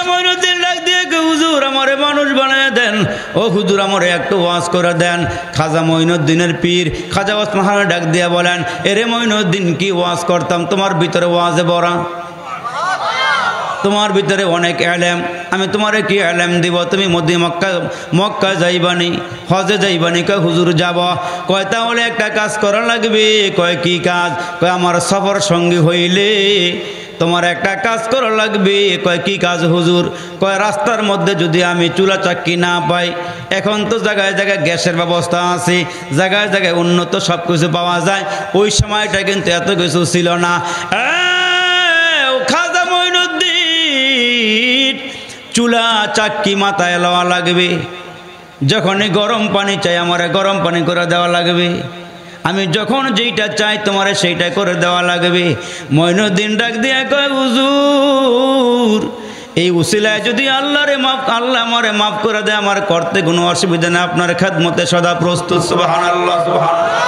মঈনুদ্দিন ডাক দিয়ে হুজুর আমারে মানুষ বানায় দেন, ও হুজুর আমারে একটু ওয়াজ করে দেন। খাজা মঈনুদ্দিনের পীর খাজা ওসমান ডাক দিয়ে বলেন, এরে মঈনুদ্দিন কি ওয়াজ করতাম, তোমার ভিতরে ওয়াজে ভরা, তোমার ভিতরে অনেক এলেম, আমি তোমারে কি এলেম দিব? তুমি মক্কা যাইবানি, হজে যাইবানি? কয় হুজুর যাব। কয় তাহলে একটা কাজ করা লাগবে। কয় কি কাজ? কয় আমার সফর সঙ্গী হইলে তোমার একটা কাজ করা লাগবে। কয় কি কাজ হুজুর? কয় রাস্তার মধ্যে যদি আমি চুলা চাক্কি না পাই, এখন তো জায়গায় জায়গায় গ্যাসের ব্যবস্থা আছে, জায়গায় জায়গায় উন্নত সব কিছু পাওয়া যায়, ওই সময়টা কিন্তু এত কিছু ছিল না। খাজা মঈনুদ্দিন চুলা চাক্কি মাথায় লওয়া লাগবে, যখনই গরম পানি চাই আমারে গরম পানি করে দেওয়া লাগবে, আমি যখন যেইটা চাই তোমারে সেইটা করে দেওয়া লাগবে। মঈনুদ্দিন ডাক দিয়ে কয় হুজুর এই উসিলায় যদি আল্লাহ আমারে মাফ করে দেয়, আমার করতে কোনো অসুবিধা নেই, আপনার খেদমতে সদা প্রস্তুত। সুবহানাল্লাহ সুবহানাল্লাহ।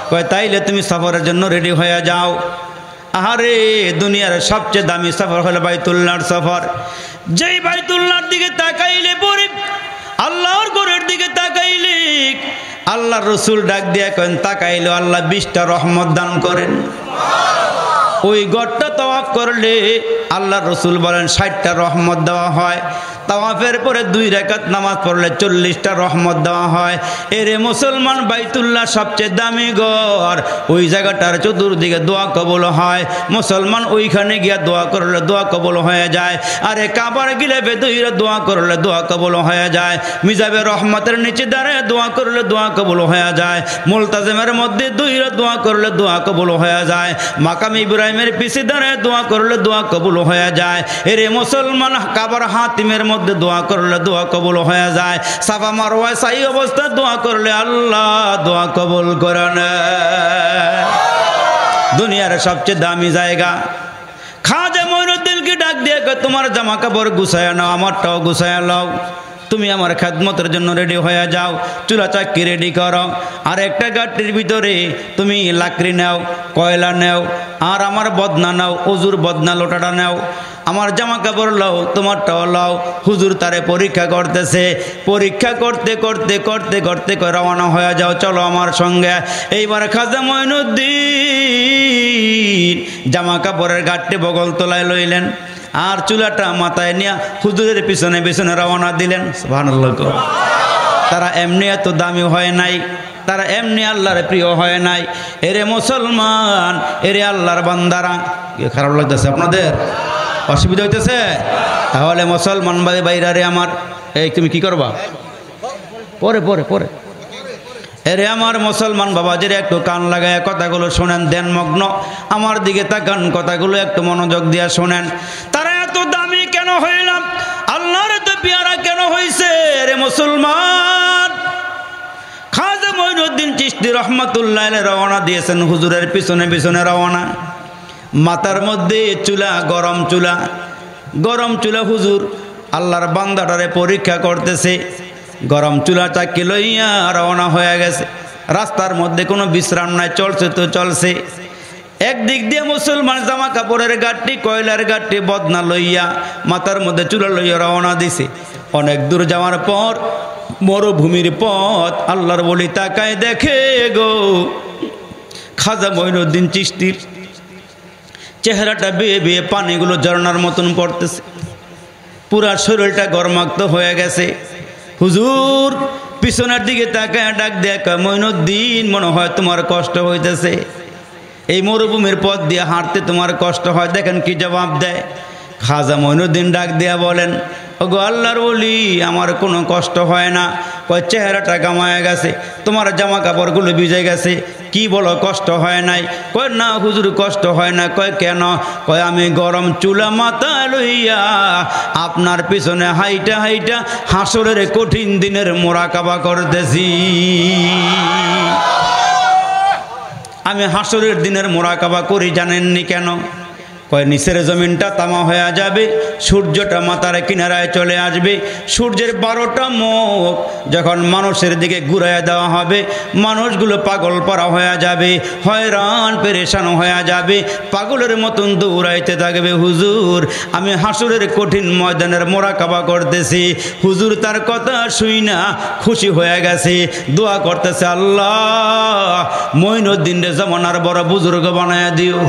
কয় তাইলে তুমি সফরের জন্য রেডি হয়ে যাও। আরে দুনিয়ার সবচেয়ে দামি সফর হলো বাইতুল্লাহর সফর। যেই বাইতুল্লাহর দিকে তাকাইলে পরে, আল্লাহর ঘরের দিকে তাকাইলে, আল্লাহর রসুল ডাক দিয়ে কেন তাকাইলে আল্লাহ 20টা রহমত দান করেন। ওই গড়টা তাওয়াফ করলে আল্লাহর রসুল বলেন 60টা রহমত দেওয়া হয়। তাওয়াফের পরে 2 রাকাত নামাজ পড়লে 40টা রহমত দেওয়া হয়। এরে মুসলমান, বাইতুল্লাহ সবচেয়ে দামি ঘর, ওই জায়গাটার চতুর্দিকে দোয়া কবুল হয়। মুসলমান ওইখানে গিয়া দোয়া করলে দোয়া কবুল হয়ে যায়। আরে কাবার গিলাফে দোয়া করলে দোয়া কবুল হয়ে যায়। মিজাবে রহমতের নিচে দাঁড়ায় দোয়া করলে দোয়া কবুল হয়ে যায়। মুলতাজিমের মধ্যে দোয়া করলে দোয়া কবুল হয়ে যায়। মাকাম ইব্রাহিমের পিছে দাঁড়ায় দোয়া করলে দোয়া কবুল হয়ে যায়। এরে মুসলমান, কাবার হাতিমের মধ্যে দোয়া করলে দোয়া কবুল হয়ে যায়। সাফা মারওয়ায় সাই অবস্থা দোয়া করলে আল্লাহ দোয়া কবুল করেন। দুনিয়ার সবচেয়ে দামি জায়গা। খাজা মঈনুদ্দিনকে ডাক দিয়ে তোমার জামা কাপড় গুছায় নাও, আমারটাও গুছায় নাও, তুমি আমার খেদমতের জন্য রেডি হয়ে যাও, চুলা চাক্কি রেডি করো। আর একটা গাড়ির ভিতরে তুমি লাকড়ি নাও, কয়লা নাও, আর আমার বদনা নাও, অজুর বদনা লোটাটা নাও, আমার জামা কাপড় লাও, তোমারটাও লাও। হুজুর তারে পরীক্ষা করতেছে, পরীক্ষা করতে করতে করতে করতে রওনা হয়ে যাও, চলো আমার সঙ্গে। এইবার খাজা মঈনুদ্দিন জামা কাপড়ের গাঁটটি বগল তোলায় লইলেন, আর চুলাটা মাথায় নিয়ে হুজুরের পিছনে পিছনে রওনা দিলেন। সুবহানাল্লাহ। তারা এমনি এত দামি হয় নাই, তারা এমনি আল্লাহর প্রিয় হয় নাই। এরে মুসলমান, এরে আল্লাহর বান্দারা, খারাপ লাগতেছে আপনাদের? অসুবিধা হইতেছে? তাহলে মুসলমান বাইরা রে আমার, এই তুমি কি করবা? পরে পরে পরে এরে আমার মুসলমান বাবাজির একটু কান লাগায় কথাগুলো শোনেন, দেন মগ্ন আমার দিকে তাকান, কথাগুলো একটু মনোযোগ দিয়ে শোনেন। তারা এত দামি কেন হইলাম, আল্লাহর এত পেয়ারা কেন হইছে? রে মুসলমান, খাজা মঈনুদ্দিন চিশতি রহমাতুল্লাহ আলাইহি রওনা দিয়েছেন, হুজুরের পিছনে পিছনে রওনা। মাথার মধ্যে চুলা, গরম চুলা, গরম চুলা। হুজুর আল্লাহর বান্দাটারে পরীক্ষা করতেছে। গরম চুলা চাকি লইয়া রওনা হয়ে গেছে। রাস্তার মধ্যে কোনো বিশ্রাম নাই, চলছে তো চলছে। একদিক দিয়ে মুসলমান জামা কাপড়ের গাঁটটি, কয়লার গাঁটটি, বদনা লইয়া, মাথার মধ্যে চুলা লইয়া রওনা দিছে। অনেক দূর যাওয়ার পর মরুভূমির পথ, আল্লাহর বলি তাকায় দেখে গো খাজা মঈনুদ্দিন চিশতির চেহারাটা বেয়ে বেয়ে পানিগুলো ঝর্ণার মতন পড়তেছে, পুরা শরীরটা গরমাক্ত হয়ে গেছে। হুজুর পিছনের দিকে তাকায় ডাক দেখ, মঈনুদ্দিন মনে হয় তোমার কষ্ট হইতেছে, এই মরুভূমির পথ দিয়ে হাঁটতে তোমার কষ্ট হয়। দেখেন কি জবাব দেয়। খাজা মঈনুদ্দিন ডাক দিয়া বলেন, ওগো আল্লাহর ওলি, আমার কোনো কষ্ট হয় না। কয় চেহারাটা গামায় গেছে, তোমার জামা কাপড়গুলো ভিজে গেছে, কি বলো কষ্ট হয় নাই? কয় না হুজুর কষ্ট হয় না। কয় কেন? কয় আমি গরম চুলা মাথা লইয়া আপনার পিছনে হাইটা হাইটা হাসরের কঠিন দিনের মোরাকাবা করতেছি। আমি হাসরের দিনের মোরাকাবা করি জানেননি কেন? কয় নিচের জমিনটা তামা হয়ে যাবে, সূর্যটা মাথার কিনারায় চলে আসবে, সূর্যের 12টা মুখ যখন মানুষের দিকে ঘুরাইয়া দেওয়া হবে, মানুষগুলো পাগল পারা হয়ে যাবে, হয়রান পেরেশান হয়ে যাবে, পাগলের মতন দৌড়াইতে থাকবে। হুজুর আমি হাসুরের কঠিন ময়দানের মোরাকাবা করতেছি। হুজুর তার কথা শুই না খুশি হয়ে গেছে, দোয়া করতেছে, আল্লাহ মঈনুদ্দিন রে জামানার বড় বুজুর্গ বানায়া দিও।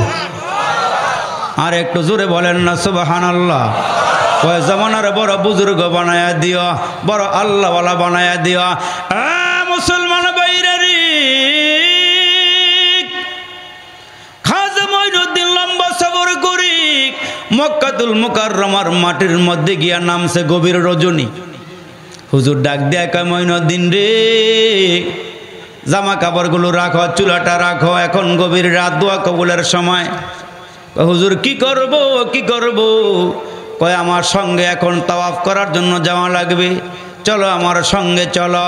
আর একটু জোরে বলেন না সুবহানাল্লাহ। ওই জামানার বড় বুজুর্গ বানায়া দিও, বড় আল্লাহওয়ালা বানায়া দিও। মুসলমান বাইরে রে, খাজা মঈনুদ্দিন লম্বা সফর করি মক্কাতুল মুকাররমার মাটির মধ্যে গিয়া নামছে গভীর রজনী। হুজুর ডাক দেয়া কয়, মঈনুদ্দিন রে জামা কাপড়গুলো রাখো, চুলাটা রাখো, এখন গভীর রাত, দোয়া কবুলের সময়। হুজুর কি করব কি করব? কয় আমার সঙ্গে এখন তাওয়াফ করার জন্য যাওয়া লাগবে, চলো আমার সঙ্গে চলো।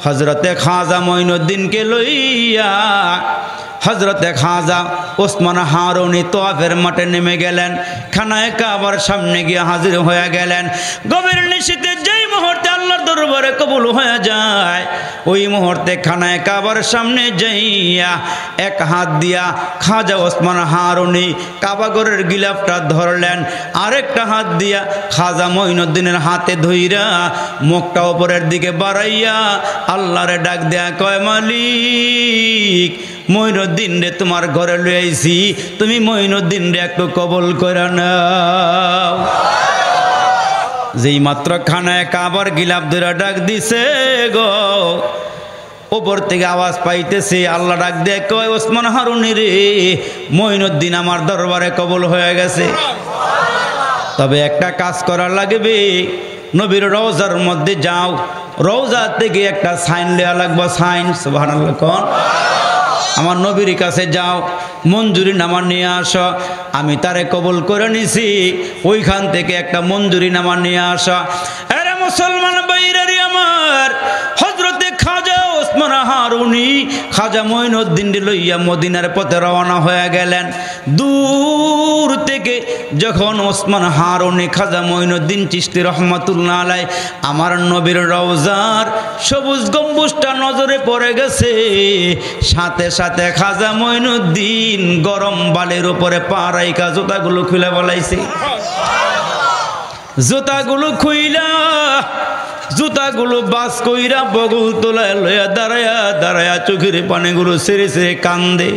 হযরতে খাজা মঈনুদ্দিনকে লইয়া হযরতে খাজা ওসমান হারুনি তাওয়াফের মাঠে নেমে গেলেন, খানায়ে কাবার সামনে গিয়ে হাজির হয়ে গেলেন। গভীর নিশীথে যেই মুহূর্তে আল্লাহর দরবারে কবুল হয়ে যায়, ওই মুহূর্তে খানায়ে কাবার সামনে যাইয়া এক হাত দিয়া খাজা ওসমান হারুনি কাবাগরের গিলাফটা ধরলেন, আরেকটা হাত দিয়া খাজা মঈনুদ্দিনের হাতে ধইরা মুখটা উপরের দিকে বাড়াইয়া আল্লাহরে ডাক দেয়া কয়, মালিক মঈনুদ্দিন রে তোমার ঘরে লই আইছি, তুমি মঈনুদ্দিন রে একটু কবুল করে নাও। যেই মাত্র খানায় কাবার গিলাফ ধরে ডাক দিছে গো, উপর থেকে আওয়াজ পাইতেছে, আল্লাহ ডাক দেয় কয়, ওসমান হারুনি রে মঈনুদ্দিন আমার দরবারে কবুল হয়ে গেছে। তবে একটা কাজ করা লাগবে, নবীর রওজার মধ্যে যাও, রওজা থেকে একটা সাইন দেওয়া লাগবে, সাইন। সুবহানাল্লাহ কোন? আমার নবীর কাছে যাও, মঞ্জুরি নামা নিয়ে আসো, আমি তারে কবুল করে নিছি, ওইখান থেকে একটা মঞ্জুরি নামা নিয়ে আসো। আরে মুসলমান বাইরে আমার, হযরতে খাজা ওসমান হারুনি খাজা মঈনুদ্দিন লইয়া মদিনার পথে রওনা হয়ে গেলেন। দূর থেকে যখন ওসমান হারুনি খাজা মঈনুদ্দিন চিশতি রহমাতুল্লাহ আলাই আমার নবীর রওজার সবুজ গম্বুজটা নজরে পড়ে গেছে, সাথে সাথে খাজা মঈনুদ্দিন গরম বালির উপরে পা রাইখা জুতাগুলো খুলে বলাইছে। জুতাগুলো বাস কইরা বগল তোলায় লইয়া দাঁড়ায়া দাঁড়ায়া চোখের পানিগুলো সেরে সেরে কান্দে।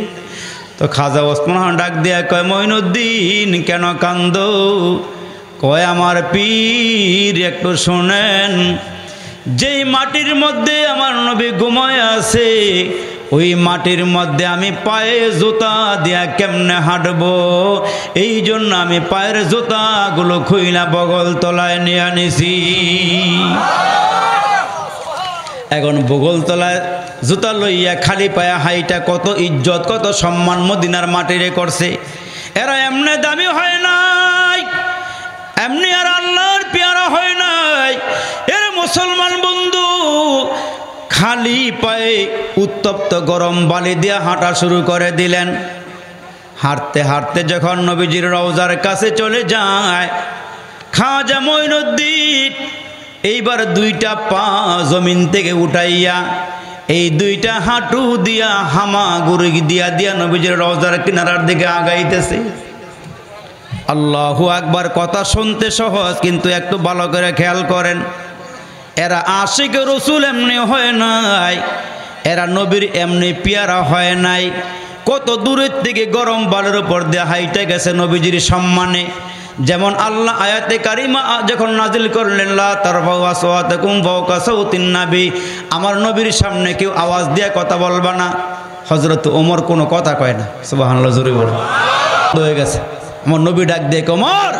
তো খাজা ওসমান ডাক দিয়া কয়, মঈনুদ্দিন কেন কান্দ? কয়, আমার পীর একটু শোনেন, যেই মাটির মধ্যে আমার নবী ঘুমায় আছে, ওই মাটির মধ্যে আমি পায়ে জুতা দিয়া কেমনে হাঁটবো, এই জন্য আমি পায়ের জুতাগুলো খুইলা বগল তলায় নিয়ে আনিছি। এখন বগল তলায় জুতা লইয়া খালি পায়ে হাইটা কত ইজ্জত কত সম্মান মদিনার মাটিরে করছে। এরা এমনি দামি হয় নাই, এমনি আর আল্লাহর পেয়ারা হয় নাই। এর মুসলমান বন্ধু খালি পায়ে উত্তপ্ত গরম বালি দিয়ে হাঁটা শুরু করে দিলেন। হাঁটতে হাঁটতে যখন নবীজির রওজার কাছে চলে যায়, খাজা মঈনুদ্দিন এইবার দুইটা পা জমিন থেকে উঠাইয়া এই দুইটা হাঁটু দিয়া হামাগুড়ি দিয়া দিয়া নবীজির রওজার কিনারার দিকে আগাইতেছে। আল্লাহু আকবার। কথা শুনতে সহজ, কিন্তু একটু ভালো করে খেয়াল করেন, এরা আশিক রসুল এমনি হয় নাই, এরা নবীর এমনি পেয়ারা হয় নাই। কত দূরের থেকে গরম বালুর উপর দিয়ে হাইটে গেছে নবীজির সম্মানে। যেমন আল্লাহ আয়াতে কারিমা যখন নাজিল করলেন, লা তারফাউ আসওয়াতাকুম ফাওকা সাওতিন নবী, আমার নবীর সামনে কেউ আওয়াজ দিয়ে কথা বলবা না। হযরত ওমর কোনো কথা কয় না, সুবহানাল্লাহ জোরে বলে হয়ে গেছে। আমার নবী ডাক দিয়ে, ওমর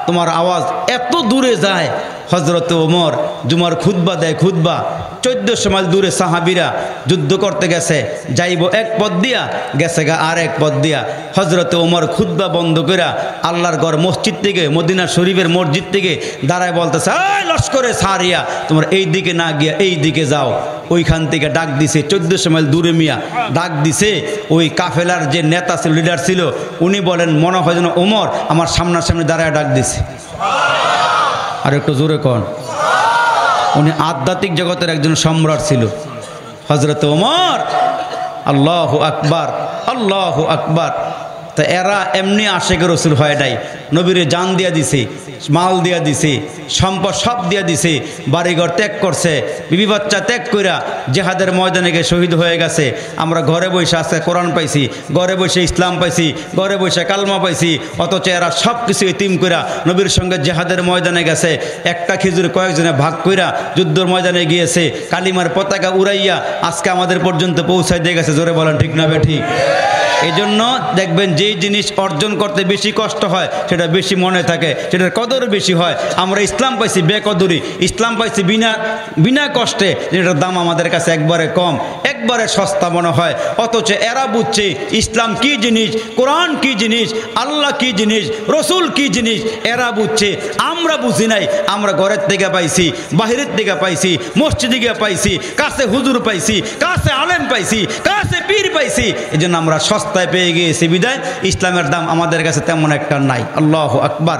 তোমার আওয়াজ এত দূরে যায়। হযরত ওমর জুমার খুতবা দেয়, খুতবা 1400 মাইল দূরে সাহাবীরা যুদ্ধ করতে গেছে, যাইব এক পথ দিয়া, গেছে গা আর এক পথ দিয়া। হযরতে ওমর খুতবা বন্ধ কইরা আল্লাহর ঘর মসজিদ থেকে, মদিনা শরীফের মসজিদ থেকে দাঁড়ায় বলতেছে, এই লস্করে সারিয়া, তোমরা এই দিকে না গিয়া এই দিকে যাও। ওইখান থেকে ডাক দিছে 1400 মাইল দূরে মিয়া ডাক দিছে। ওই কাফেলার যে নেতা ছিল, লিডার ছিল, উনি বলেন মনে হয় যেন ওমর আমার সামনাসামনি দাঁড়ায় ডাক দিছে। আর একটু জোরে কন। উনি আধ্যাত্মিক জগতের একজন সম্রাট ছিল, হযরত ওমর। আল্লাহু আকবার, আল্লাহু আকবার। তা এরা এমনি আশেকের রসুল হয় নাই, নবীরে জান দিয়া দিছে, মাল দিয়া দিছে, সম্পদ সব দিয়া দিছে, বাড়িঘর ত্যাগ করছে, বিবি বাচ্চা ত্যাগ কইরা জেহাদের ময়দানে গিয়ে শহীদ হয়ে গেছে। আমরা ঘরে বসে আজকে কোরআন পাইছি, ঘরে বসে ইসলাম পাইছি, ঘরে বসে কালমা পাইছি, অথচ এরা সব কিছু ইতিম কইরা নবীর সঙ্গে জেহাদের ময়দানে গেছে। একটা খেজুর কয়েকজনে ভাগ কইরা যুদ্ধের ময়দানে গিয়েছে, কালিমার পতাকা উড়াইয়া আজকে আমাদের পর্যন্ত পৌঁছায় দিয়ে গেছে। জোরে বলেন ঠিক না বেঠিক? এই জন্য দেখবেন যেই জিনিস অর্জন করতে বেশি কষ্ট হয় সেটা বেশি মনে থাকে, সেটার কদর বেশি হয়। আমরা ইসলাম পাইছি বেকদরি, ইসলাম পাইছি বিনা কষ্টে, যেটার দাম আমাদের কাছে একবারে কম, একবারে সস্তা মনে হয়। অথচ এরা বুঝছে ইসলাম কি জিনিস, কোরআন কি জিনিস, আল্লাহ কি জিনিস, রসুল কি জিনিস, এরা বুঝছে। আমরা বুঝি নাই। আমরা ঘরের থেকে পাইছি, বাহিরের থেকে পাইছি, মসজিদে গিয়ে পাইছি, কাছে হুজুর পাইছি, কাছে আলেম পাইছি, কাছে পীর পাইছি। এই জন্য আমরা সস্তায় পেয়ে গিয়েছি বিদায় ইসলামের দাম আমাদের কাছে তেমন একটা নাই। আল্লাহু আকবার।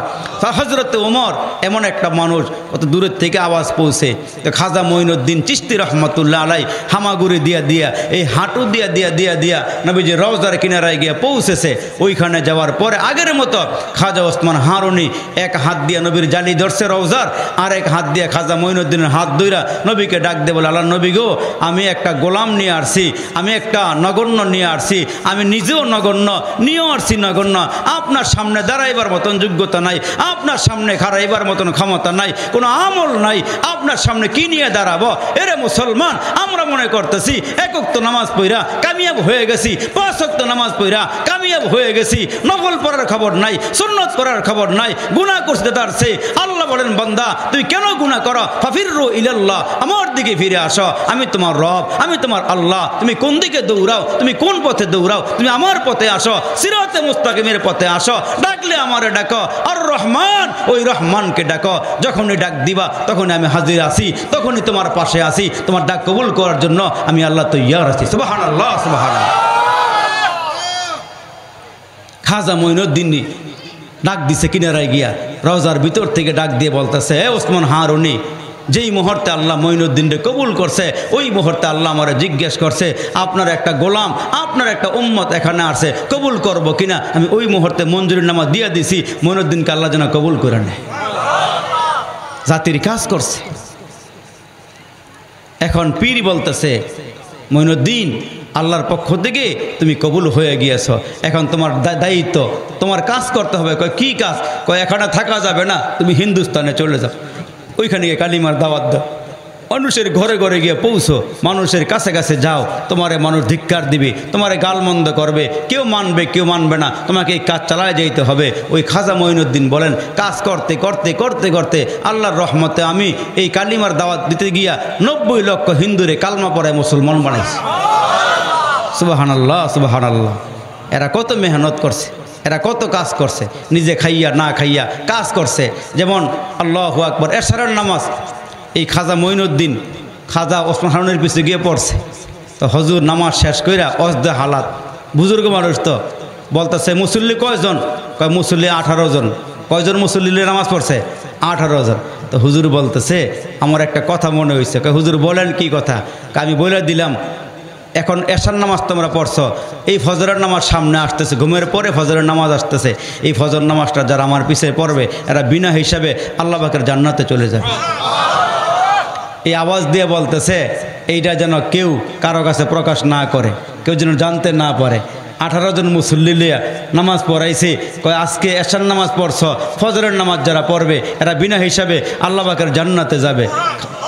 হযরতে ওমর এমন একটা মানুষ, কত দূরের থেকে আওয়াজ পৌঁছে। তো খাজা মঈনুদ্দিন চিশতি রহমতুল্লাহ আলাই হামাগুড়ি দিয়া দিয়া, এই হাঁটু দিয়া দিয়া দিয়া দিয়া নবীজি রওজার কিনারায় গিয়ে পৌঁছেছে। ওইখানে যাওয়ার পরে আগের মতো খাজা ওসমান হারুনি এক হাত দিয়া নবীর জালি ধরছে রওজার, আর এক হাত দিয়া খাজা মঈনুদ্দিনের হাত ধইরা নবীকে ডাক দিয়ে বলে, আল্লাহ নবী গো, আমি একটা গোলাম নিয়ে আসছি, আমি একটা নগণ্য নিয়ে আসছি, আমি নিজেও নগণ্য, নিয়েও আসছি নগণ্য। আপনার সামনে দাঁড়াইবার মতন যোগ্যতা নাই, আপনার সামনে খাড়াইবার মতন ক্ষমতা নাই, কোনো আমল নাই, আপনার সামনে কি নিয়ে দাঁড়াবো? এরে মুসলমান, আমরা মনে করতেছি এক ওয়াক্ত নামাজ পড়া কামিয়াব হয়ে গেছি, 5 ওয়াক্ত নামাজ পড়া কামিয়াব হয়ে গেছি, নফল পড়ার খবর নাই, সুন্নত পড়ার খবর নাই, গুনাহ করতে দাঁড়ছে। আল্লাহ বলেন, বান্দা তুই কেন গুনাহ করো? ফাফিররু ইলাল্লাহ, আমার দিকে ফিরে আসো, আমি তোমার রব, আমি তোমার আল্লাহ। তুমি কোন দিকে দৌড়াও, তুমি কোন পথে দৌড়াও, তুমি আমার পথে আসো, সিরাতে মুস্তাকিমের পথে আসো। ডাকলে আমারে ডাকো, আর রহমান, ওই রহমানকে ডাকো। যখনই ডাক দিবা তখনই আমি হাজির আছি, তখনই তোমার পাশে আছি, তোমার ডাক কবুল করার জন্য আমি আল্লাহ তৈয়ার আছি। সুবহানাল্লাহ, সুবহানাল্লাহ। খাজা মঈনুদ্দিন ডাক দিছে কিনারায় গিয়া, রওজার ভিতর থেকে ডাক দিয়ে বলতেছে, হে ওসমান হারুনি, যেই মুহূর্তে আল্লাহ মঈনুদ্দিনকে কবুল করছে, ওই মুহূর্তে আল্লাহ আমারে জিজ্ঞেস করছে, আপনার একটা গোলাম, আপনার একটা উম্মত এখানে আসে, কবুল করব কিনা? আমি ওই মুহূর্তে মঞ্জুরির নামা দিয়ে দিছি, মঈনুদ্দিনকে আল্লাহ যেন কবুল করে নেয়। জাতির কাজ করছে। এখন পীর বলতেছে, মঈনুদ্দিন, আল্লাহর পক্ষ থেকে তুমি কবুল হয়ে গিয়েছ, এখন তোমার দায়িত্ব, তোমার কাজ করতে হবে। কয় কি কাজ? কয় এখানে থাকা যাবে না, তুমি হিন্দুস্তানে চলে যাও, ওইখানে গিয়ে কালিমার দাওয়াত দাও, মানুষের ঘরে ঘরে গিয়ে পৌঁছো, মানুষের কাছে কাছে যাও, তোমারে মানুষ ধিক্কার দিবে, তোমারে গালমন্দ করবে, কেউ মানবে কেউ মানবে না, তোমাকে এই কাজ চালায় যেতে হবে। ওই খাজা মঈনুদ্দিন বলেন, কাজ করতে করতে করতে করতে আল্লাহর রহমতে আমি এই কালিমার দাওয়াত দিতে গিয়া 90 লক্ষ হিন্দুরে কালমা পড়ায় মুসলমান বানাইছি। সুবহানাল্লাহ, সুবহানাল্লাহ। এরা কত মেহনত করছে, এরা কত কাজ করছে, নিজে খাইয়া না খাইয়া কাজ করছে। যেমন আল্লাহু আকবার, এশারের নামাজ এই খাজা মঈনুদ্দিন খাজা ওসমান হারুনের পিছু গিয়ে পড়ছে। তো হজুর নামাজ শেষ কইরা অজদে হালাত, বুজুর্গ মানুষ তো, বলতেছে মুসল্লি কয়জন? কয় মুসল্লি 18 জন। কয়জন মুসল্লি নামাজ পড়ছে? 18 জন। তো হুজুর বলতেছে, আমার একটা কথা মনে হয়েছে। কয় হুজুর বলেন কি কথা? আমি বলে দিলাম, এখন এশার নামাজ তোমরা পড়ছ, এই ফজরের নামাজ সামনে আসতেছে, ঘুমের পরে ফজরের নামাজ আসতেছে, এই ফজর নামাজটা যারা আমার পিছে পড়বে এরা বিনা হিসাবে আল্লাহ পাকের জান্নাতে চলে যাবে। এই আওয়াজ দিয়ে বলতেছে, এইটা যেন কেউ কারো কাছে প্রকাশ না করে, কেউ যেন জানতে না পারে। 18 জন মুসল্লি লিয়া নামাজ পড়াইছে। কয় আজকে এশার নামাজ পড়ছ, ফজরের নামাজ যারা পড়বে এরা বিনা হিসাবে আল্লাহ পাকের জান্নাতে যাবে।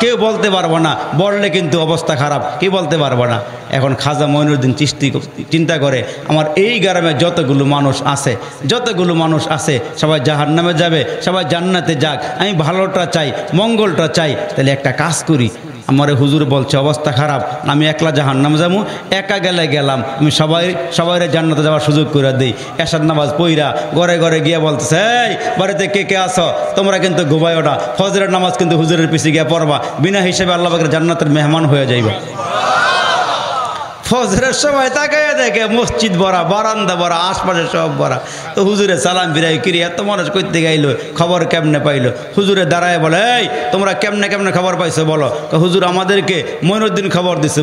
কেউ বলতে পারবো না, বললে কিন্তু অবস্থা খারাপ, কেউ বলতে পারবো না। এখন খাজা মঈনুদ্দিন চিশতি চিন্তা করে, আমার এই গ্রামে যতগুলো মানুষ আছে সবাই জাহান্নামে যাবে, সবাই জান্নাতে যাক, আমি ভালোটা চাই, মঙ্গলটা চাই, তাহলে একটা কাজ করি, আমার হুজুর বলছে অবস্থা খারাপ, আমি একলা জাহান্নামে যাবো, একা গেলে গেলাম, আমি সবাই জান্নাতে যাওয়ার সুযোগ করে দিই। এশার নামাজ পইরা ঘরে ঘরে গিয়ে বলতেছে, এই বাড়িতে কে কে আসো, তোমরা কিন্তু ঘুমাইও না, ফজরের নামাজ কিন্তু হুজুরের পিছিয়ে গিয়ে পড়বা, বিনা হিসেবে আল্লাহ পাকের জান্নাতের মেহমান হয়ে যাইবা। ফজরের সময় তাকাইয়া দেখে মসজিদ ভরা, বারান্দা ভরা, আশপাশে সব ভরা। তো হুজুরে সালাম ফিরাই, কিরি এত মানুষ করতে গাইলো, খবর কেমনে পাইলো? হুজুরে দাঁড়ায় বলে, এই তোমরা কেমনে কেমনে খবর পাইছো বলো? হুজুর আমাদেরকে মঈনুদ্দিন খবর দিছে,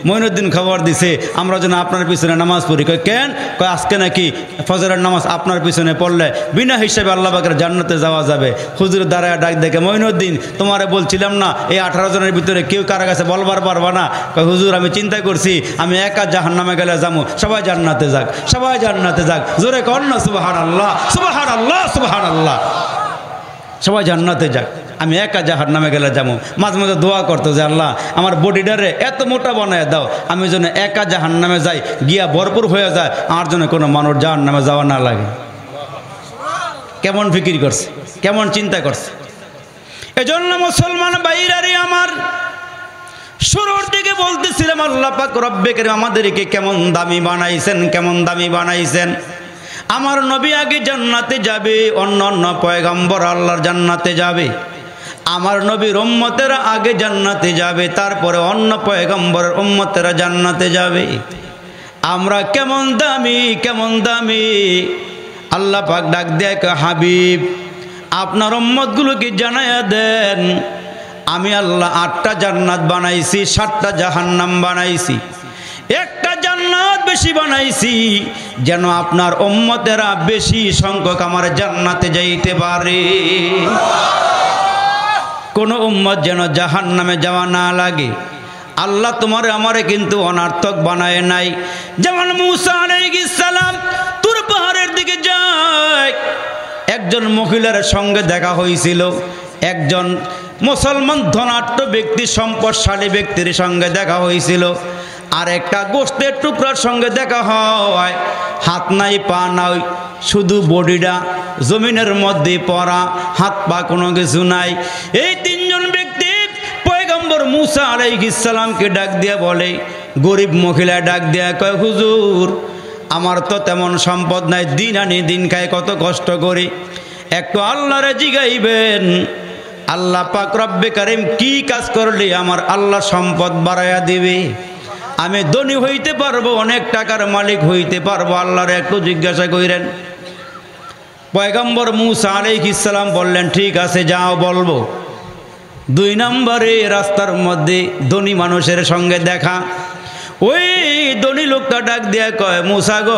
মঈনুদ্দিন খবর দিছে আমরা যেন আপনার পিছনে নামাজ পড়ি। কয় কেন? কয় আজকে নাকি ফজরের নামাজ আপনার পিছনে পড়লে বিনা হিসেবে আল্লাহ পাকের জান্নাতে যাওয়া যাবে। হুজুর দাঁড়ায় ডাক দেখে, মঈনুদ্দিন তোমারে বলছিলাম না এই 18 জনের ভিতরে কেউ কারা কাছে বলবার পারবা না? কয় হুজুর আমি চিন্তা করছি আমি একা জাহান্নামে গেলে যাবো, সবাই জান্নাতে যাক, সবাই জান্নাতে যাক। জোরে কর না সুবহানাল্লাহ, সুবহানাল্লাহ, সুবহানাল্লাহ। সবাই জান্নাতে যাক, আমি একা জাহান্নামে গেলে যাবো। মাঝে মাঝে দোয়া করতো যে আল্লাহ আমার বডিটারে এত মোটা বানায় দাও, আমি যেন একা জাহান্নামে যাই, গিয়া ভরপুর হয়ে যায়, আর যেন কোনো মানুষ জাহান্নামে যাওয়া না লাগে। কেমন ফিকির করছে, কেমন চিন্তা করছে। এজন্য মুসলমান ভাইরারে আমার, শুরুর দিকে বলতেছিলাম আল্লাহ পাক রব্বে কারীম আমাদেরকে কেমন দামি বানাইছেন, কেমন দামি বানাইছেন। আমার নবী আগে জান্নাতে যাবে, অন্য পয়গম্বর আল্লাহর জান্নাতে যাবে। আমার নবীর উম্মতেরা আগে জান্নাতে যাবে, তারপরে অন্য পয়গম্বরের উম্মতেরা জান্নাতে যাবে। আমরা কেমন দামি, কেমন দামি। আল্লাহ পাক ডাক দেয়, হাবিব আপনার উম্মতগুলোকে জানায়া দেন আমি আল্লাহ 8টা জান্নাত বানাইছি, 7টা জাহান্নাম বানাইছি, একটা জান্নাত বেশি বানাইছি যেন আপনার উম্মতেরা বেশি সংখ্যক আমার জান্নাতে যাইতে পারে, কোন উম্মত যেন জাহান্নামে যাওয়া না লাগে। আল্লাহ তোমারে আমারে কিন্তু অনার্থক বানায় নাই। যেমন মূসা আলাইহিস সালাম তুর পাহাড়ের দিকে যায়, একজন মহিলার সঙ্গে দেখা হয়েছিল, একজন মুসলমান ধনাঢ্য ব্যক্তি, সম্পদশালী ব্যক্তির সঙ্গে দেখা হয়েছিল। আর একটা গোশতের টুকরার সঙ্গে দেখা হয়, হাত নাই পা নাই, শুধু বডিটা জমিনের মধ্যে পড়া, হাত পা কোনো কিছু নাই। এই 3 জন ব্যক্তি পয়গম্বর মূসা আলাইহিস সালামকে ডাক দিয়া বলে, গরিব মহিলা ডাক দিয়া কয়, হুজুর আমার তো তেমন সম্পদ নাই, দিন আনি দিন খাই, কত কষ্ট করি, একটু আল্লাহরে জিগাইবেন আল্লাহ পাক রব্বে কারীম কি কাজ করলে আমার আল্লাহ সম্পদ বাড়াইয়া দিবে, আমি ধনী হইতে পারবো, অনেক টাকার মালিক হইতে পারবো, আল্লাহরে একটু জিজ্ঞাসা কইরেন। পয়গম্বর মূসা আলাইহিস সালাম বললেন, ঠিক আছে যাও বলবো। 2 নম্বরে রাস্তার মধ্যে ধনী মানুষের সঙ্গে দেখা। ওই ধনী লোকটা ডাক দিয়া কয়, মূসা গো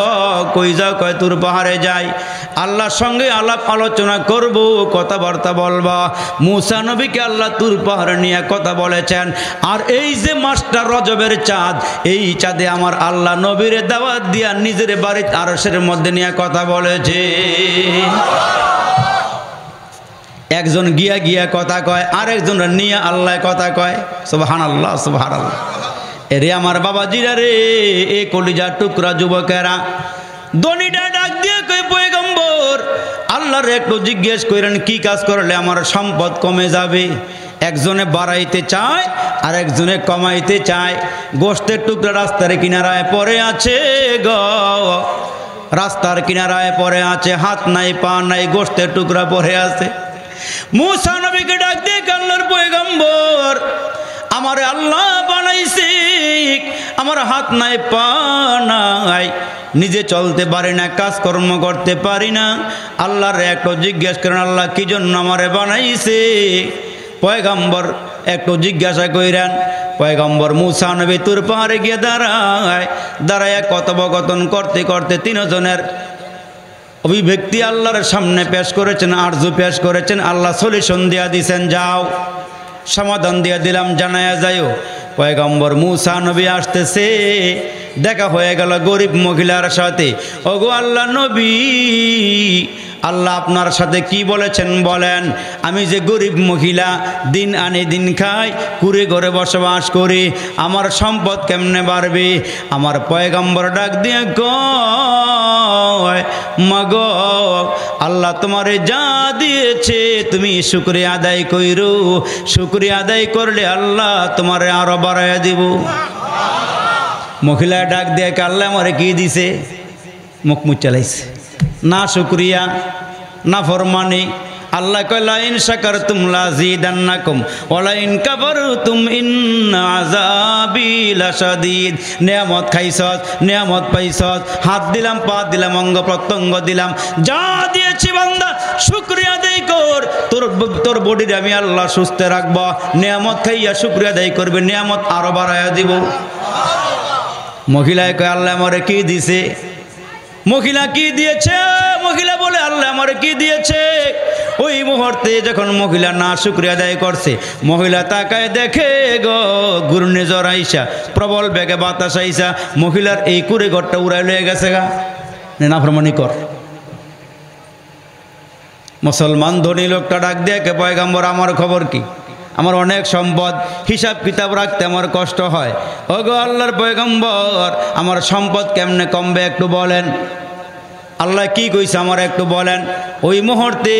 কই যাও? কয় তুর পাহাড়ে যাই, আল্লাহর সঙ্গে আলাপ আলোচনা করব, কথাবার্তা বলবা। মূসা নবীকে আল্লাহ তুর পাহাড়ে নিয়ে কথা বলেছেন। আর এই যে মাসটা রজবের চাঁদ, এই চাঁদে আমার আল্লাহ নবীরে দাওয়াত দিয়া নিজের বাড়ির আরশের মধ্যে নিয়ে কথা বলেছে। একজন গিয়া গিয়া কথা কয়, আরেকজন নিয়ে আল্লাহ কথা কয়। সুবহানাল্লাহ, সুবহানাল্লাহ। এরে আমার বাবাজিরা রে, এ কলিজার টুকরা যুবকেরা, ধনীটা ডাক দিয়ে কই, পয়গম্বর আল্লাহর একটু জিজ্ঞেস করেন কি কাজ করলে আমার সম্পদ কমে যাবে। একজনে বাড়াইতে চায় আর একজনে কমাইতে চায়। গোশতের টুকরা রাস্তার কিনারায় পড়ে আছে গো, রাস্তার কিনারায় পড়ে আছে, হাত নাই পা নাই, গোশতের টুকরা পড়ে আছে। মূসা নবীকে ডাক দিয়ে আল্লাহর পয়গম্বর আমার আল্লাহ বানাইছে, আমার হাত নাই পা নাই, নিজে চলতে পারি না, কাজকর্ম করতে পারি না, আল্লাহর একটু জিজ্ঞেস করেন আল্লাহ কি জন্য আমারে বানাইছে। পয়গম্বর একটু জিজ্ঞাসা কইরেন। পয়গম্বর মূসা নবী তুর পাহাড়ে গিয়ে দাঁড়ায় কথোপকথন করতে করতে 3 জনের অভিব্যক্তি আল্লাহর সামনে পেশ করেছেন, আরজু পেশ করেছেন। আল্লাহ সলিউশন দিয়া দিছেন, যাও সমাধান দিয়া দিলাম, জানায়া যাইও। পয়গম্বর মূসা নবী আসতেছে, দেখা হয়ে গেল গরিব মহিলার সাথে। ওগো আল্লাহ নবী, আল্লাহ আপনার সাথে কি বলেছেন বলেন। আমি যে গরিব মহিলা, দিন আনি দিন খাই, কুড়ে ঘরে বসবাস করি, আমার সম্পদ কেমনে বাড়বে। আমার পয়গম্বর ডাক দিয়ে কয়, মাগো আল্লাহ তোমারে যা দিয়েছে তুমি শুকরিয়া আদায় কইরো, শুকরিয়া আদায় করলে আল্লাহ তোমারে আরো বাড়াইয়া দিব। মহিলা ডাক দিয়ে আল্লাহ আমারে কি দিছে, মুখ মুখ চালাইছে, না শুকরিয়া না ফরমানি। আল্লাহ কয় লা ইন শাকারতুম লাযীদান্নাকুম ওয়া লা ইন কাফারতুম ইন্না আযাবি লাশাদীদ। নিয়ামত খাইছস, নিয়ামত পাইছস, হাত দিলাম, পা দিলাম, অঙ্গ প্রত্যঙ্গ দিলাম, যা দিয়েছি বান্দা শুকরিয়া আদায় কর। তোর বডির আমি আল্লাহ সুস্থ রাখব। নিয়ামত খাইয়া শুকরিয়া আদায় করবে, নিয়ামত আরো বাড়াইয়া দিব। মহিলায় কয় আল্লাহ আমারে কি দিছে? মহিলা কি দিয়েছে? মহিলা বলে আল্লাহ আমারে কি দিয়েছে? ওই মুহূর্তে যখন মহিলা না শুকরিয়া আদায় করছে, মহিলা তাকায় দেখে গো ঘূর্ণিঝড় আইসা, প্রবল বেগে বাতাস আইসা মহিলার এই কুড়ে ঘরটা উড়াই লয়ে গেছে গা। নাফরমানি কর। মুসলমান ধনী লোকটা ডাক দিয়ে কে পয়গাম্বর আমার খবর কি? আমার অনেক সম্পদ, হিসাব কিতাব রাখতে আমার কষ্ট হয়। ও গো আল্লাহর পয়গম্বর, আমার সম্পদ কেমনে কমবে একটু বলেন। আল্লাহ কি কইছে আমার একটু বলেন। ওই মুহূর্তে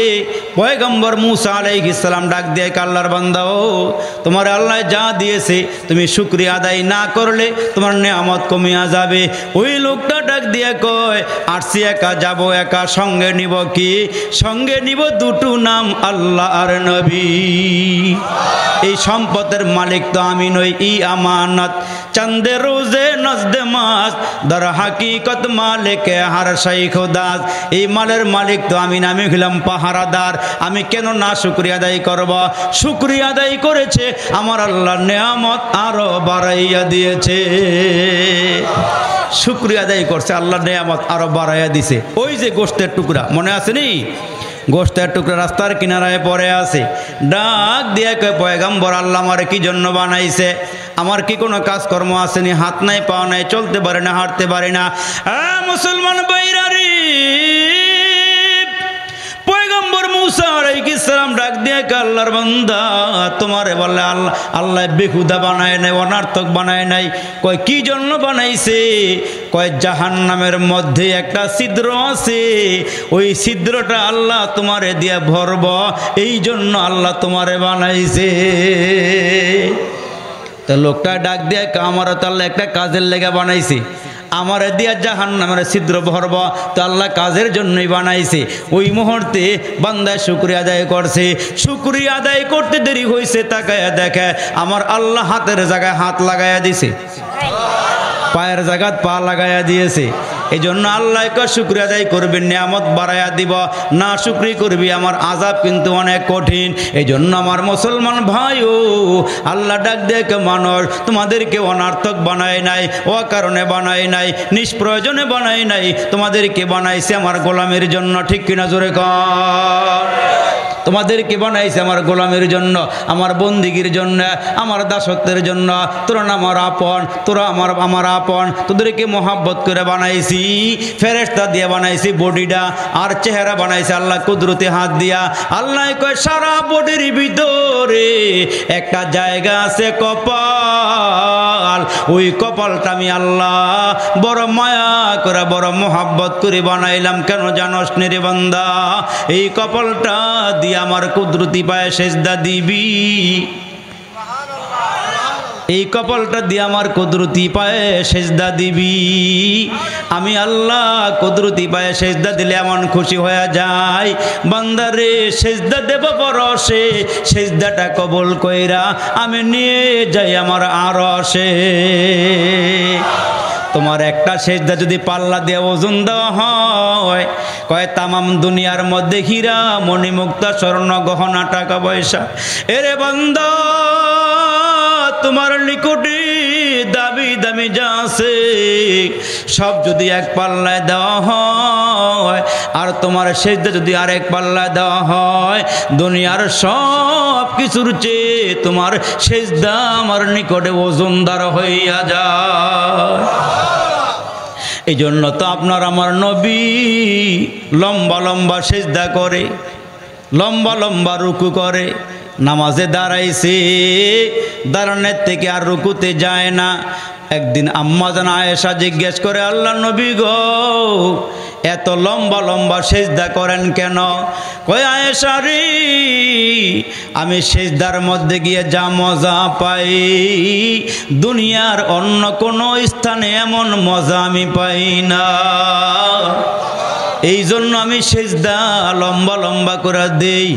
পয়গম্বর মুসা আলাইহিস সালাম ডাক দিয়ে আল্লাহর বান্দা, ও তোমার আল্লাহ যা দিয়েছে তুমি শুকরিয়া আদায় না করলে তোমার নিয়ামত কমিয়া যাবে। ওই লোকটা ডাক দিয়ে কয় আসছি একা, যাব একা, সঙ্গে নিব কি? সঙ্গে নিব দুটো নাম, আল্লাহ আর নবী। এই সম্পদের মালিক তো আমি নই, ই আমানত চন্দে রোজে নজদে মাস দর হাকিকত মালিকে হার শাইখ দাস। এই মালের মালিক তো আমি না, আমি হইলাম পাহারাদার। আমি কেন না শুকরিয়া আদায় করব? শুকরিয়া আদায় করেছে আমার আল্লাহ, নিয়ামত আরো বাড়াইয়া দিয়েছে। শুকরিয়া আদায় করছে, আল্লাহ নিয়ামত আরো বাড়াইয়া দিছে। ওই যে গোশতের টুকরা মনে আছে নি? গোশতের টুকরা রাস্তার কিনারায় পড়ে আছে। ডাক দিয়ে কয় পয়গম্বর আল্লাহ আমারে কি জন্য বানাইছে? আমার কি কোনো কাজকর্ম আসেনি? হাত নাই, পা নাই, চলতে পারে না, হাঁটতে পারে না। মুসলমান বাইরারি পয়গম্বর মুসা আলাইহিস সালাম ডাক দিয়ে আল্লাহর বান্দা তোমারে বলে আল্লাহ বেহুদা বানায় নাই, অনার্থক বানায় নাই। কয় কি জন্য বানাইছে? কয় জাহান্নামের মধ্যে একটা ছিদ্র আছে, ওই ছিদ্রটা আল্লাহ তোমারে দিয়ে ভরব, এই জন্য আল্লাহ তোমারে বানাইছে। তো লোকটা ডাক দিয়ে আমার তো আল্লাহ একটা কাজের লেগে বানাইছে, আমার দিয়া জাহান্নামের ছিদ্র ভরব, তো আল্লাহ কাজের জন্যই বানাইছে। ওই মুহূর্তে বান্দা শুকরিয়া আদায় করছে। শুকরিয়া আদায় করতে দেরি হয়েছে, তাকায়া দেখে আমার আল্লাহ হাতের জায়গায় হাত লাগাইয়া দিছে, পায়ের জায়গায় পা লাগাইয়া দিয়েছে। এই জন্য আল্লাহ শুকরিয়া আদায় করবি, নিয়ামত বাড়াইয়া দিব। না শুকরি করবি আমার আযাব কিন্তু অনেক কঠিন। এই জন্য আমার মুসলমান ভাইও আল্লাহ ডাক দেখে মানুষ তোমাদেরকে অনার্থক বানায় নাই, ও কারণে বানায় নাই, নিষ্প্রয়োজনে বানায় নাই, তোমাদেরকে বানাইছে আমার গোলামের জন্য। ঠিক কিনা জোরে কর। তোমাদেরকে বানাইছে আমার গোলামের জন্য, আমার বন্দিগির জন্য, আমার দাসত্বের জন্য। তোরা আমার আপন, তোরা আমার আপন, তোদেরকে মোহাব্বত করে বানাইছি। ফেরেশতা দিয়ে বানাইছি বডিটা, আর চেহারা বানাইছে আল্লাহ কুদরতি হাত দিয়া। আল্লাহ কয় সারা বডির ভিতরে একটা জায়গা আছে কপাল, ওই কপালটা আমি আল্লাহ বড় মায়া করে বড় মোহাব্বত করে বানাইলাম। কেন জানোস নি রে বান্দা? এই কপালটা দিয়ে আমার কুদরতি পায়ে সেজদা দিবি। এই কপালটা দিয়ে আমার কুদরতি পায়ে সেজদা দিবি। আমি আল্লাহ কুদরতি পায়ে সেজদা দিলে এমন খুশি হয়ে যায়, বান্দারে সেজদা দেব পরশে, সেজদাটা কবুল কইরা আমি নিয়ে যাই আমার আরশে। তোমার একটা সেজদা যদি পাল্লা দিয়ে ওজন দেওয়া হয়, কয় তামাম দুনিয়ার মধ্যে হীরা মণিমুক্তা স্বর্ণ গহনা টাকা পয়সা, এরে বান্দা তোমার নিকটে দামি দামি যা আছে সব যদি এক পাল্লায় দেওয়া হয়, আর তোমার সেজদা যদি আরেক পাল্লায় দেওয়া হয়, দুনিয়ার সব কিছুর চেয়ে তোমার সেজদা আমার নিকটে ওজনদার হইয়া যায়। এই জন্য তো আপনার আমার নবী লম্বা লম্বা সেজদা করে, লম্বা লম্বা রুকু করে, নামাজে দাঁড়াইছে, দাঁড়ানোর থেকে আর রুকুতে যায় না। একদিন আম্মা জান আয়েশা জিজ্ঞেস করে, আল্লাহ নবী গো এত লম্বা লম্বা সেজদা করেন কেন? কয় আয়েশা রে, আমি সেজদার মধ্যে গিয়ে যা মজা পাই দুনিয়ার অন্য কোনো স্থানে এমন মজা আমি পাই না। এই জন্য আমি সেজদা লম্বা লম্বা করে দেই।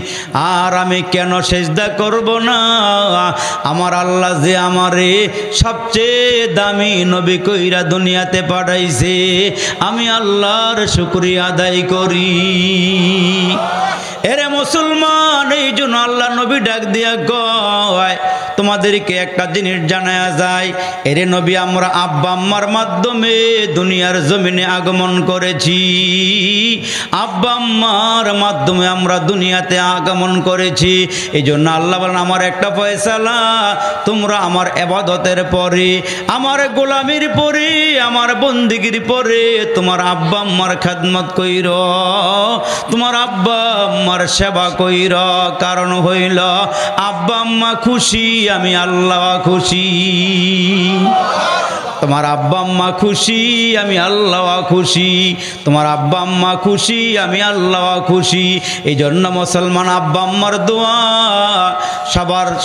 আর আমি কেন সেজদা করব না? আমার আল্লাহ যে আমারে সবচেয়ে দামি নবী কইরা দুনিয়াতে পাঠাইছে, আমি আল্লাহর শুকরিয়া আদায় করি। এরে মুসলমান, এই জন্য আল্লাহ নবী ডাক দিয়া কয় তোমাদেরকে একটা জিনিস জানায়া যায়, এরে নবী আমরা আব্বা আম্মার মাধ্যমে দুনিয়ার জমিনে আগমন করেছি, আব্বা আম্মার মাধ্যমে আমরা দুনিয়াতে আগমন করেছি। এই জন্য আল্লাহ বলেন আমার একটা ফয়সালা, তোমরা আমার ইবাদতের পরে, আমার গোলামির পরে, আমার বন্দেগীর পরে তোমার আব্বা আম্মার খেদমত কইর, তোমার আব্বা আম্মার সেবা কইর। কারণ হইল আব্বা আম্মা খুশি, আমি আল্লাহ খুশি। তোমার আব্বা আম্মা খুশি, আমি আল্লাহ খুশি। তোমার আব্বা আম্মা খুশি, আমি আল্লাহ খুশি। এই জন্য মুসলমান আব্বা আম্মার দোয়া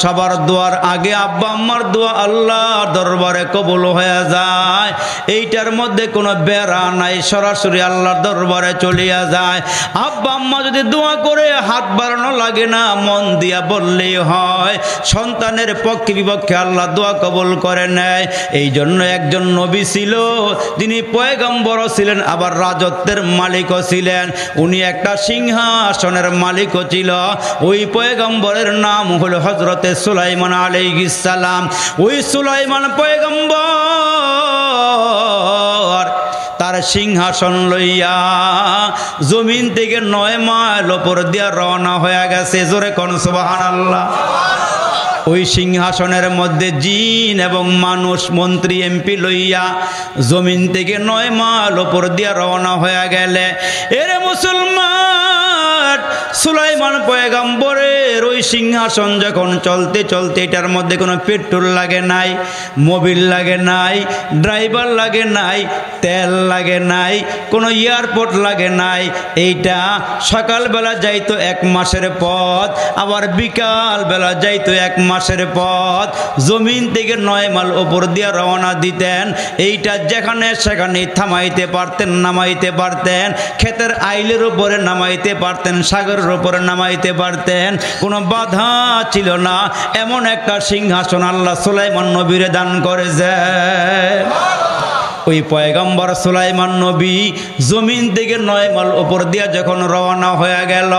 সবার দোয়ার আগে আব্বা আম্মার দোয়া আল্লাহর দরবারে কবুল হয়ে যায়। এইটার মধ্যে কোনো বেড়া নাই, সরাসরি আল্লাহর দরবারে চলিয়া যায়। আব্বা আম্মা যদি দোয়া করে হাত বাড়ানো লাগে না, মন দিয়া বললেই হয়। সন্তানের পক্ষে বিপক্ষে আল্লাহ দোয়া কবুল করে নেয়। এই জন্য একজন নবী ছিল, যিনি পয়গম্বরও ছিলেন, আবার রাজত্বের মালিকও ছিলেন। উনি একটা সিংহাসনের মালিকও ছিল। ওই পয়গম্বরের নাম হলো হযরতে সুলাইমান আলাইহিস সালাম। ওই সুলাইমান পয়গম্বর তার সিংহাসন লইয়া জমিন থেকে 9 মাইল উপর দিয়া রওনা হয়ে গেছে। জোরে কোন সুবহানাল্লাহ। ওই সিংহাসনের মধ্যে জিন এবং মানুষ, মন্ত্রী এমপি লইয়া জমিন থেকে 9 মাইল উপর দিয়া রওনা হয়ে গেলে, এরে মুসলমান, সুলাইমান পয়গম্বরের ওই সিংহাসন যখন চলতে চলতে, এটার মধ্যে কোনো পেট্রোল লাগে নাই, মোবিল লাগে নাই, ড্রাইভার লাগে নাই, তেল লাগে নাই, কোনো এয়ারপোর্ট লাগে নাই। এইটা সকালবেলা যাইতো 1 মাসের পথ, আবার বিকালবেলা যাইতো 1 মাসের পথ। জমিন থেকে 9 মাইল উপর দিয়ে রওনা দিতেন। এইটা যেখানে সেখানে থামাইতে পারতেন, নামাইতে পারতেন, ক্ষেতের আইলের উপরে নামাইতে পারতেন, সাগরের উপরে নামাইতে পারতেন, কোনো বাধা ছিল না। এমন একটা সিংহাসন আল্লাহ সুলাইমান নবীরে দান করেছে। ওই পয়গম্বর সুলাইমান নবী জমিন থেকে 9 মাইল উপর দিয়া যখন রওনা হয়ে গেল,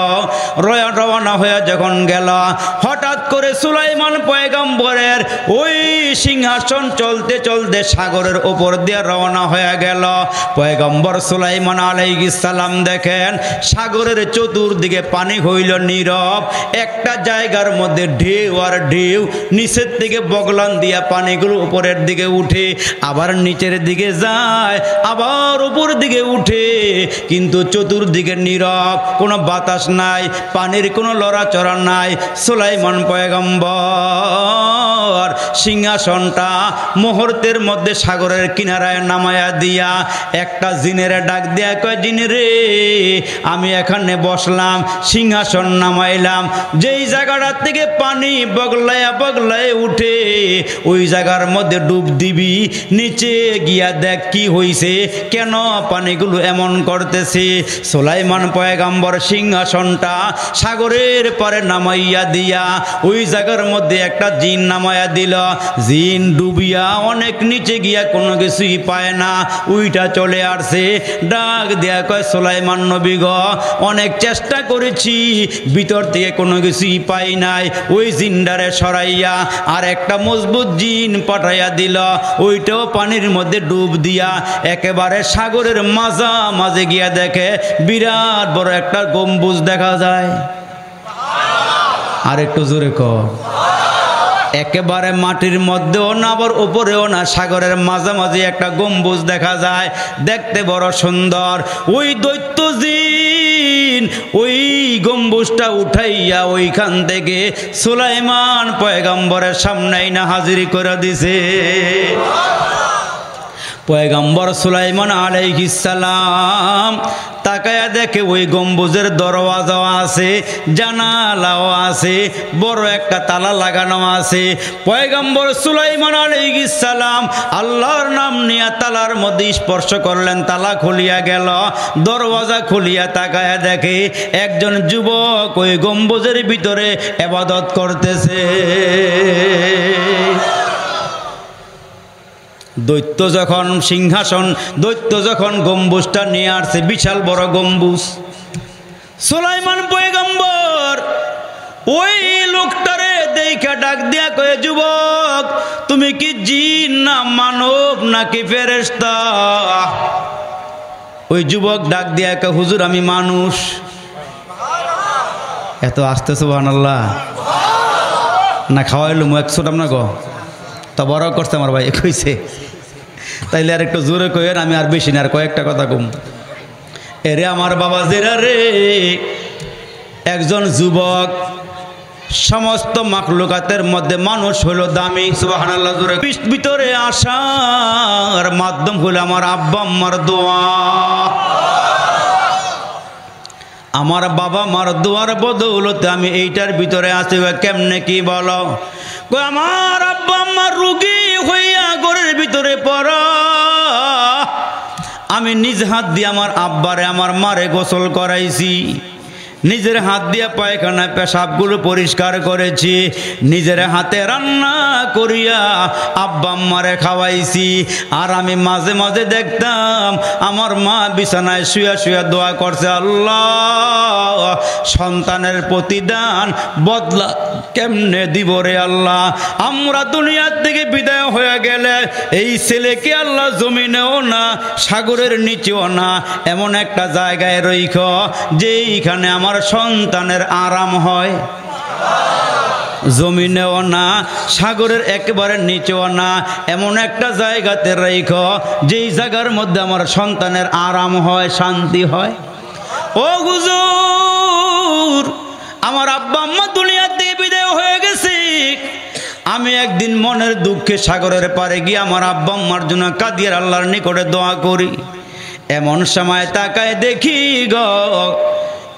হঠাৎ করে সুলাইমান পয়গম্বরের ওই সিংহাসন চলতে চলতে সাগরের উপর দিয়ে রওনা হয়ে গেল। পয়গম্বর সুলাইমান আলাইহিস সালাম দেখেন সাগরের চতুর্দিকে পানি হইল নীরব। একটা জায়গার মধ্যে ঢেউ আর ঢেউ, নিচের দিকে বগলান দিয়া পানিগুলো উপরের দিকে উঠে, আবার নিচের দিকে যায়, আবার উপর দিকে উঠে, কিন্তু চতুর্দিকে নীরব, কোনো বাতাস নাই, পানির কোনো লড়াচড়া নাই। সুলাইমান পয়গম্বর সিংহাসনটা মুহূর্তের মধ্যে সাগরের কিনারায় নামায়া দিয়া একটা জিনের ডাক দিয়া কয়, জিনে রে, আমি এখানে বসলাম, সিংহাসন নামাইলাম, যেই জায়গাটার থেকে পানি বগলায় উঠে ওই জায়গার মধ্যে ডুব দিবি, নিচে গিয়া দেখ কি হইছে, কেন পানিগুলো এমন করতেছে। সুলাইমান পয়গম্বর সিংহাসনটা সাগরের পারে নামাইয়া দিয়া ওই জায়গার মধ্যে একটা জিন নামাইয়া দিল। জিন ডুবিয়া অনেক নিচে গিয়া কোনো কিছুই পায় না, উইটা চলে আসছে। ডাক দিয়া কয়, সুলাইমান নবী গো, অনেক চেষ্টা করেছি, ভিতর থেকে কোনো কিছুই পাই নাই। ওই জিনডারে সরাইয়া আর একটা মজবুত জিন পাঠাইয়া দিল, ওইটাও পানির মধ্যে ডুব দিয়া একেবারে সাগরের মাঝে গিয়া দেখে বিরাট বড় একটা গম্বুজ দেখা যায়। আর একটু জোরে কর। একেবারে মাটির মধ্যেও না, আবার উপরেও না, সাগরের মাঝামাঝি একটা গম্বুজ দেখা যায়, দেখতে বড় সুন্দর। ওই দৈত্য জিন ওই গম্বুজটা উঠাইয়া ওইখান থেকে সুলাইমান পয়গম্বরের সামনেই না হাজির করে দিছে। পয়গম্বর সুলাইমান আলাইহিস সালাম তাকায়া দেখে ওই গম্বুজের দরওয়াজাও আছে, জানালাও আছে, বড় একটা তালা লাগানো আছে। পয়গম্বর সুলাইমান আলাইহিস সালাম আল্লাহর নাম নিয়ে তালার মধ্যে স্পর্শ করলেন, তালা খুলিয়া গেল। দরওয়াজা খুলিয়া তাকায়া দেখে একজন যুবক ওই গম্বুজের ভিতরে ইবাদত করতেছে। দৈত্য যখন সিংহাসন, দৈত্য যখন গম্বুজটা নিয়ে আসছে, বিশাল বড় গম্বুজ, সুলাইমান পয়গম্বর ওই লোকটারে দেখা ডাক দিয়া কয়ে, যুবক তুমি কি জিন না মানব নাকি ফেরেশতা? ওই যুবক ডাক দিয়া কয়ে, হুজুর আমি মানুষ। এত আস্তে সুবহানাল্লাহ না খাওয়াইলো মু 100 টাকা না গো, তা বড় করছে আমার ভাই কইছে, তাইলে আর একটু জোরে কইেন, আমি আর বেশি না, আর কয়েকটা কথা কম। এরে আমার বাবা জেরা রে, একজন যুবক, সমস্ত মাখলুকাতের মধ্যে মানুষ হলো দামি, সুবহানাল্লাহ জোরে। ভিতরে আসার মাধ্যম হলো আমার আব্বা আম্মার দোয়া। আমার বাবা মার দোয়ার বদৌলতে আমি এইটার ভিতরে আছি। কেমনে কি বলো? আমার আব্বা আম্মার রোগী হইয়া ঘরের ভিতরে পড়া, আমি নিজ হাত দিয়ে আমার আব্বারে আমার মারে গোসল করাইছি, নিজের হাত দিয়ে পায়খানা পেশাবগুলো পরিষ্কার করেছি, নিজের হাতে রান্না করিয়া আব্বা আম্মারে খাওয়াইছি। আর আমি মাঝে মাঝে দেখতাম আমার মা বিছানায় শুয়া শুয়া দোয়া করছে, আল্লাহ সন্তানের প্রতিদান বদলা কেমনে দিব রে আল্লাহ। আমরা দুনিয়ার থেকে বিদায় হয়ে গেলে এই ছেলেকে আল্লাহ জমিনেও না সাগরের নিচেও না এমন একটা জায়গায় রইখ যেইখানে আমার সন্তানের আরাম হয়। জমিনেও না সাগরের একেবারে নিচেও না এমন একটা জায়গাতে রাইখো যেই জায়গার মধ্যে আমার সন্তানের আরাম হয়, শান্তি হয়। ও হুজুর, আমার আব্বা আম্মা দুনিয়ার থেকে বিদায় হয়ে গেছে, আমি একদিন মনের দুঃখে সাগরের পারে গিয়ে আমার আব্বা আম্মার জন্য কাদিয়ার আল্লাহর নিকটে দোয়া করি। এমন সময় তাকায় দেখি গো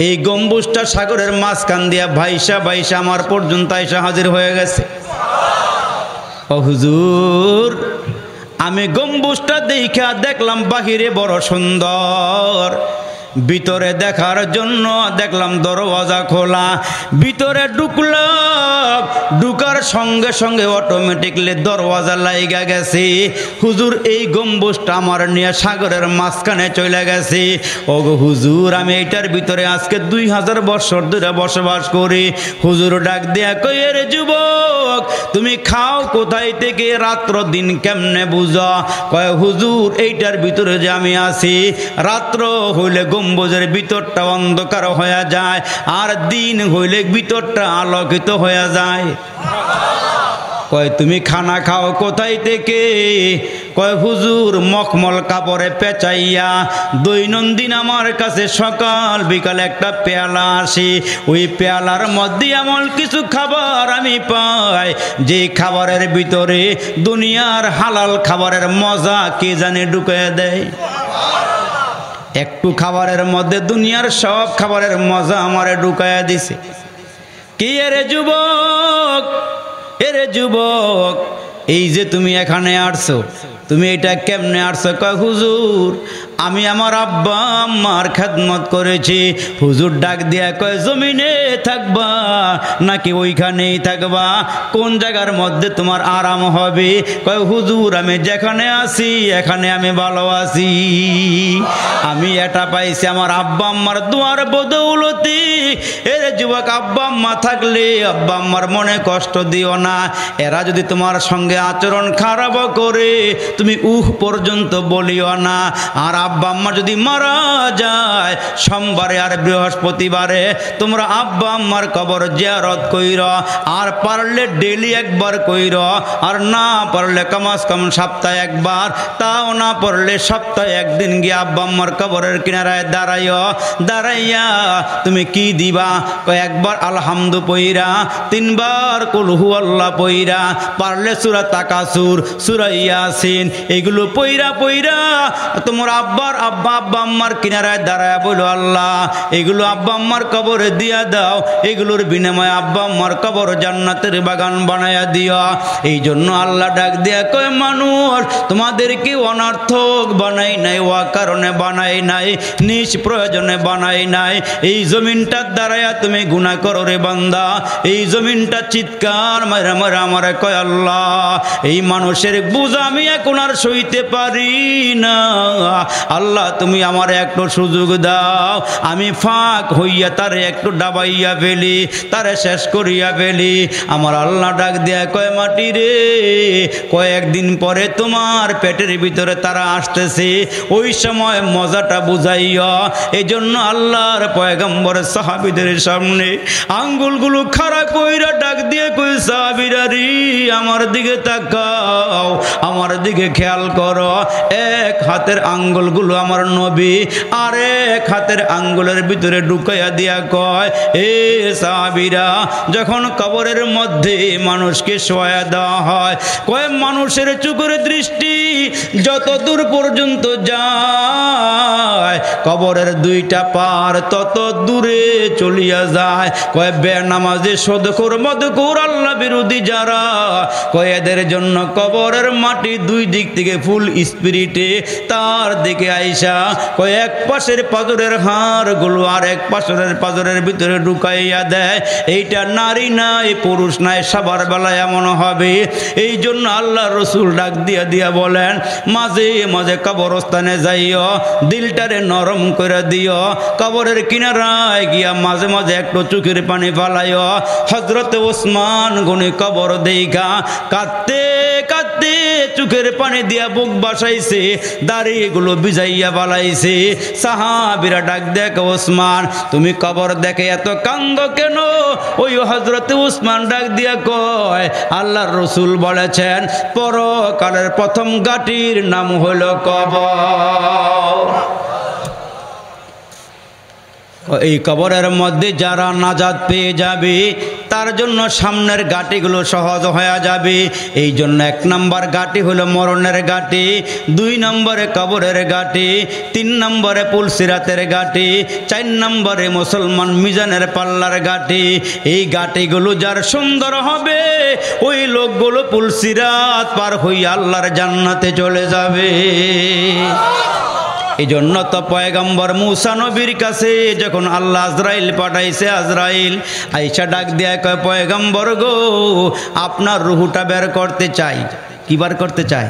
এই গম্বুজটা সাগরের মাঝখান দিয়া ভাইসা ভাইসা আমার পর্যন্ত এসে হাজির হয়ে গেছে। ও হুজুর, আমি গম্বুজটা দেখা দেখলাম বাহিরে বড় সুন্দর, ভিতরে দেখার জন্য দেখলাম দরওয়াজা খোলা। ভিতরে ঢুকলাম, ঢুকার সঙ্গে সঙ্গে অটোমেটিকলি দরওয়াজা লাইগা গেছে। হুজুর, এই গম্বুজটা আমার নিয়ে সাগরের মাঝখানে চলে গেছে। ও গো হুজুর, আমি এইটার ভিতরে আজকে 2000 বছর ধরে বসবাস করি। হুজুর ডাক দিয়া কই, রে যুবক তুমি খাও কোথায় থেকে, রাত্র দিন কেমনে বুঝো? কয় হুজুর, এইটার ভিতরে যে আমি আছি, রাত্র হইলে গম্বুজের ভিতরটা অন্ধকার হয়ে যায়, আর দিন হইলে ভিতরটা আলোকিত হয়ে যায়। কয় তুমি খানা খাও কোথায় থেকে? কয় হুজুর, মখমল কাপড়ে পেঁচাইয়া দৈনন্দিন আমার কাছে সকাল বিকাল একটা পেয়ালা আসে, ওই পেয়ালার মধ্যে এমন কিছু খাবার আমি পাই যে খাবারের ভিতরে দুনিয়ার হালাল খাবারের মজা কে জানে ঢুকিয়ে দেয়। একটু খাবারের মধ্যে দুনিয়ার সব খাবারের মজা আমারে ঢুকাইয়া দিছে। কি এরে যুবক, এরে যুবক, এই যে তুমি এখানে আসছো, তুমি এটা কেমনে আসছো? কয় হুজুর, আমি আমার আব্বা আম্মার খেদমত করেছি। হুজুর ডাক দিয়া কয়, জমিনে থাকবা নাকি ওইখানেই থাকবা? কোন জায়গার মধ্যে তোমার আরাম হবে? কয় হুজুর, আমি যেখানে আছি এখানে আমি ভালো আছি। আমি এটা পাইছি আমার আব্বা আম্মার দোয়ার বদৌলতি। এর যুবক, আব্বা আম্মা থাকলে আব্বা আম্মার মনে কষ্ট দিও না। এরা যদি তোমার সঙ্গে আচরণ খারাপ করে তুমি পর্যন্ত বলিও না। আর আব্বা আম্মা যদি মারা যায়, সোমবারে আর বৃহস্পতিবারে তোমরা আব্বা আম্মার কবর জিয়ারত কইর, আর পারলে ডেলি একবার কইর, আর না পারলে কমাস কম সপ্তাহে একবার, তাও না পারলে সপ্তাহে একদিন গিয়ে আব্বা আম্মার কবরের কিনারায় দাঁড়াইয়া তুমি কি দিবা? একবার আলহামদু পইরা, 3 বার কুল হুয়াল্লাহ পইরা, পারলে সূরা তাকাসুর, সূরা ইয়াসিন, এগুলো পইরা পইরা তোমার আব্বা আব্বা আম্মার কিনারায় দাঁড়ায় বলল, আল্লাহ এগুলো আব্বা আম্মার কবরে দিয়া দাও, এগুলোর বিনিময়ে আব্বা আম্মার কবর জান্নাতের বাগান বানায়া দিও। এই জন্য আল্লাহ ডাক দিয়া কয়, মানুষ তোমাদেরকে অনর্থক বানাই নাই, ওয়া কারণে বানাই নাই, নিজ প্রয়োজনে বানাই নাই। এই জমিনটার দ্বারায়া তুমি গুনাহ করো রে বান্দা। এই জমিনটা চিৎকার মারা মারা আমার কয়, আল্লাহ এই মানুষের বোঝা আমি এখন আর সইতে পারি না, আল্লাহ তুমি আমার একটু সুযোগ দাও, আমি ফাঁক হইয়া তারে একটু ডাবাইয়া ফেলি, তারে শেষ করিয়া ফেলি। আমার আল্লাহ ডাক দেয়া কয়, মাটি রে কয়েকদিন পরে তোমার পেটের ভিতরে তারা আসতেছে, ওই সময় মজাটা বুঝাইয়া। এই জন্য আল্লাহর পয়গম্বর সাহাবীদের সামনে আঙ্গুলগুলো খাড়া কইরা ডাক দিয়ে কই, সাহাবীরা রে আমার দিকে তাকাও, আমার দিকে খেয়াল করো। এক হাতের আঙ্গুলগুলো আমার নবী আর এক হাতের আঙ্গুলের ভিতরে ঢুকাইয়া দিয়া কয়, এ সাহাবীরা যখন কবরের মধ্যে মানুষকে শোয়া দেওয়া হয়, কয় মানুষের চোখের দৃষ্টি যত দূর পর্যন্ত যায়, কবরের দুইটা পার তত দূরে চলিয়া যায়। কয় বেনামাজি সুদখোর মদখোর আল্লাহ বিরোধী যারা, কয় এদের জন্য কবরের মাটি দুই দিক থেকে ফুল স্পিরিটে তার দিকে আইসা কয় এক পাশের পাজরের হাড়গুলো আর এক পাশের পাজরের ভিতরে ঢুকাইয়া দেয়। এইটা নারী নাই পুরুষ নাই, সবার বেলায় এমন হবে। এই জন্য আল্লাহ রসুল ডাক দিয়া দিয়া বলেন, মাঝে মাঝে কবরস্থানে যাইও, দিলটারে নরম করে দিও, কবরের কিনারায় গিয়া মাঝে মাঝে একটু চোখের পানি ফালাইও। হযরত ওসমান গনি কবর দেইখা কাঁদতে কাঁদতে চোখের পানি দিয়া বুক বাসাইছে, দাড়িগুলো ভিজাইয়া বালাইছে। সাহাবীরা ডাক দেখ, ওসমান তুমি কবর দেখে এত কান্দ কেন? ওই হযরত ওসমান ডাক দিয়া কয়, আল্লাহর রসুল বলেছেন পরকালের প্রথম ঘাটির নাম হলো কবর। এই কবরের মধ্যে যারা নাজাত পেয়ে যাবে তার জন্য সামনের ঘাটিগুলো সহজ হয়ে যাবে। এই জন্য 1 নম্বর ঘাটি হলো মরণের ঘাটি, 2 নম্বরে কবরের ঘাটি, 3 নম্বরে পুলসিরাতের ঘাটি, 4 নম্বরে মুসলমান মিজানের পাল্লার ঘাটি। এই ঘাটিগুলো যার সুন্দর হবে ওই লোকগুলো পুলসিরাত পার হইয়া আল্লাহর জান্নাতে চলে যাবে। এই জন্য তো পয়গম্বর মুসা নবীর কাছে যখন আল্লাহ আজরাইল পাঠাইছে, আজরাইল আইসা ডাক দেয়া কয়, পয়গম্বর গো আপনার রুহুটা বের করতে চাই। কি বার করতে চায়?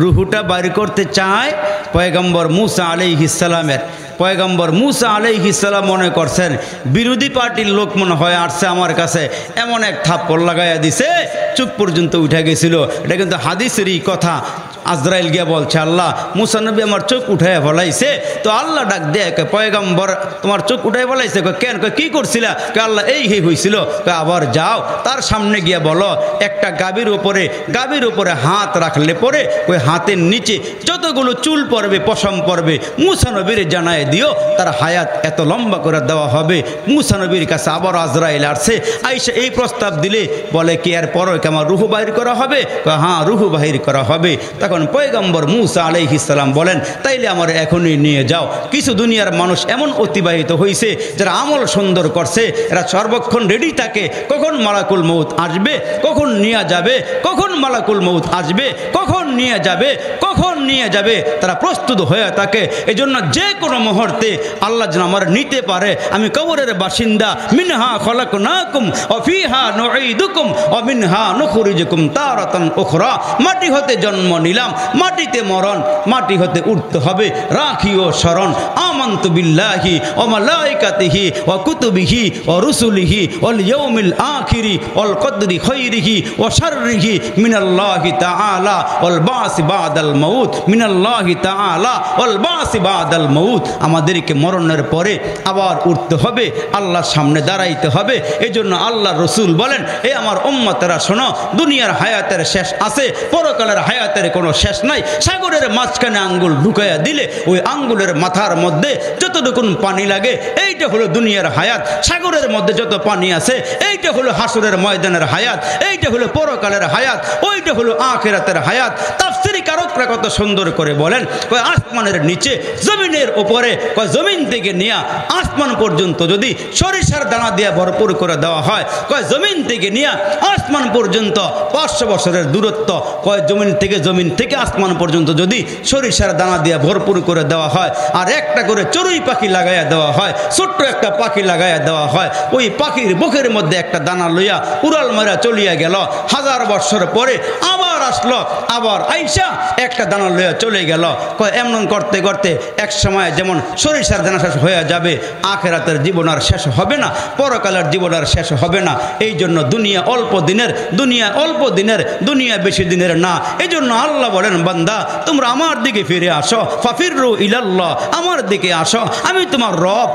রুহুটা বের করতে চায় পয়গম্বর মুসা আলাইহিস সালামের। পয়গম্বর মুসা আলাইহিস সালাম মনে করছেন বিরোধী পার্টির লোক মনে হয় আসছে আমার কাছে, এমন এক থাপ্পড় লাগাইয়া দিছে চুপ পর্যন্ত উঠে গেছিল। এটা কিন্তু হাদিসেরই কথা। আজরাইল গিয়া বলছে, আল্লাহ মুসা নবী আমার চোখ উঠাইয়া ফলাইছে। তো আল্লাহ ডাক দেয়, পয়গম্বর তোমার চোখ উঠাই ফলাইছে? কেন? কি করছিলা? আল্লাহ এই হয়েছিল। আবার যাও তার সামনে গিয়া বলো, একটা গাভীর উপরে হাত রাখলে পরে ওই হাতের নিচে যতগুলো চুল পড়বে, পশম পড়বে, মুসা নবীর জানায় দিও, তার হায়াত এত লম্বা করে দেওয়া হবে। মুসা নবীর কাছে আবার আজরাইল আসছে, আইসা এই প্রস্তাব দিলে বলে কি এর পরে কি আমার রুহু বাহির করা হবে? হ্যাঁ রুহু বাহির করা হবে। তখন পয়গম্বর মুসা আলাইহিস সালাম বলেন, তাইলে আমার এখনই নিয়ে যাও। কিছু দুনিয়ার মানুষ এমন অতিবাহিত হয়েছে যারা আমল সুন্দর করছে, এরা সর্বক্ষণ রেডি থাকে, কখন মালাকুল মউত আসবে, কখন নিয়ে যাবে, কখন মালাকুল মউত আসবে, কখন নিয়ে যাবে, কখন নিয়ে যাবে, তারা প্রস্তুত হয়ে থাকে। এজন্য যে কোনো মুহূর্তে আল্লাহ যেন আমার নিতে পারে। আমি কবরের বাসিন্দা, মিনহা খলাকনাকুম ওয়া ফিহা নুঈদুকুম ওয়া মিনহা নুখরিজুকুম তারাতান উখরা। মাটি হতে জন্ম নিলাম, মাটিতে মরণ, মাটি হতে উঠতে হবে। রাখিও স্মরণ, আমানতু বিল্লাহি ওয়া মালাইকাতিহি ওয়া কুতুবিহি ওয়া রুসুলিহি ওয়াল ইয়াউমিল আখিরি ওয়াল কদরি খাইরিহি ওয়া শাররিহি মিনাল্লাহি তাআলা ওয়াল বাসি বাদাল মাউত, মিনাল্লাহি তাআলা ওয়াল বাসি বাদাল মাউত। আমাদেরকে মরণের পরে আবার উঠতে হবে, আল্লাহর সামনে দাঁড়াইতে হবে। এজন্য আল্লাহ রসুল বলেন, এ আমার উম্মতেরা শোনো, দুনিয়ার হায়াতের শেষ আছে, পরকালের হায়াতের কোনো শেষ নাই। সাগরের মাঝখানে আঙ্গুল ঢুকাইয়া দিলে ওই আঙ্গুলের মাথার মধ্যে যতটুকুন পানি লাগে এইটা হলো দুনিয়ার হায়াত। সাগরের মধ্যে যত পানি আছে এইটা হলো হাসরের ময়দানের হায়াত, এইটা হলো পরকালের হায়াত, ওইটা হলো আখিরাতের হায়াত। তাফসীরি কারকরা কত সুন্দর করে বলেন, কয় আসমানের নিচে জমিনের উপরে, কয় জমিন থেকে নিয়ে আসমান পর্যন্ত যদি সরিষার দানা দিয়ে ভরপুর করে দেওয়া হয়, কয় জমিন থেকে নিয়ে আসমান পর্যন্ত 500 বছরের দূরত্ব, কয় জমিন থেকে আসমান পর্যন্ত যদি সরিষার দানা দিয়ে ভরপুর করে দেওয়া হয়, আর একটা করে চড়ুই পাখি লাগাইয়া দেওয়া হয়, ছোট্ট একটা পাখি লাগাইয়া দেওয়া হয়, ওই পাখির বুকের মধ্যে একটা দানা লইয়া উড়াল মারা চলিয়া গেল, 1000 বছর পরে আবার আসলো, আবার আইসা একটা দানা লইয়া চলে গেল। কয় এমন করতে করতে এক সময় যেমন সরিষার দানা শেষ হয়ে যাবে, আখিরাতের জীবন আর শেষ হবে না, পরকালের জীবন আর শেষ হবে না। এই জন্য দুনিয়া অল্প দিনের, দুনিয়া বেশি দিনের না। এই জন্য আল্লাহ বলেন, বান্দা তোমরা আমার দিকে ফিরে আসো, ফাফিরু ইলাল্লাহ, আমার দিকে আসো। আমি তোমার রব,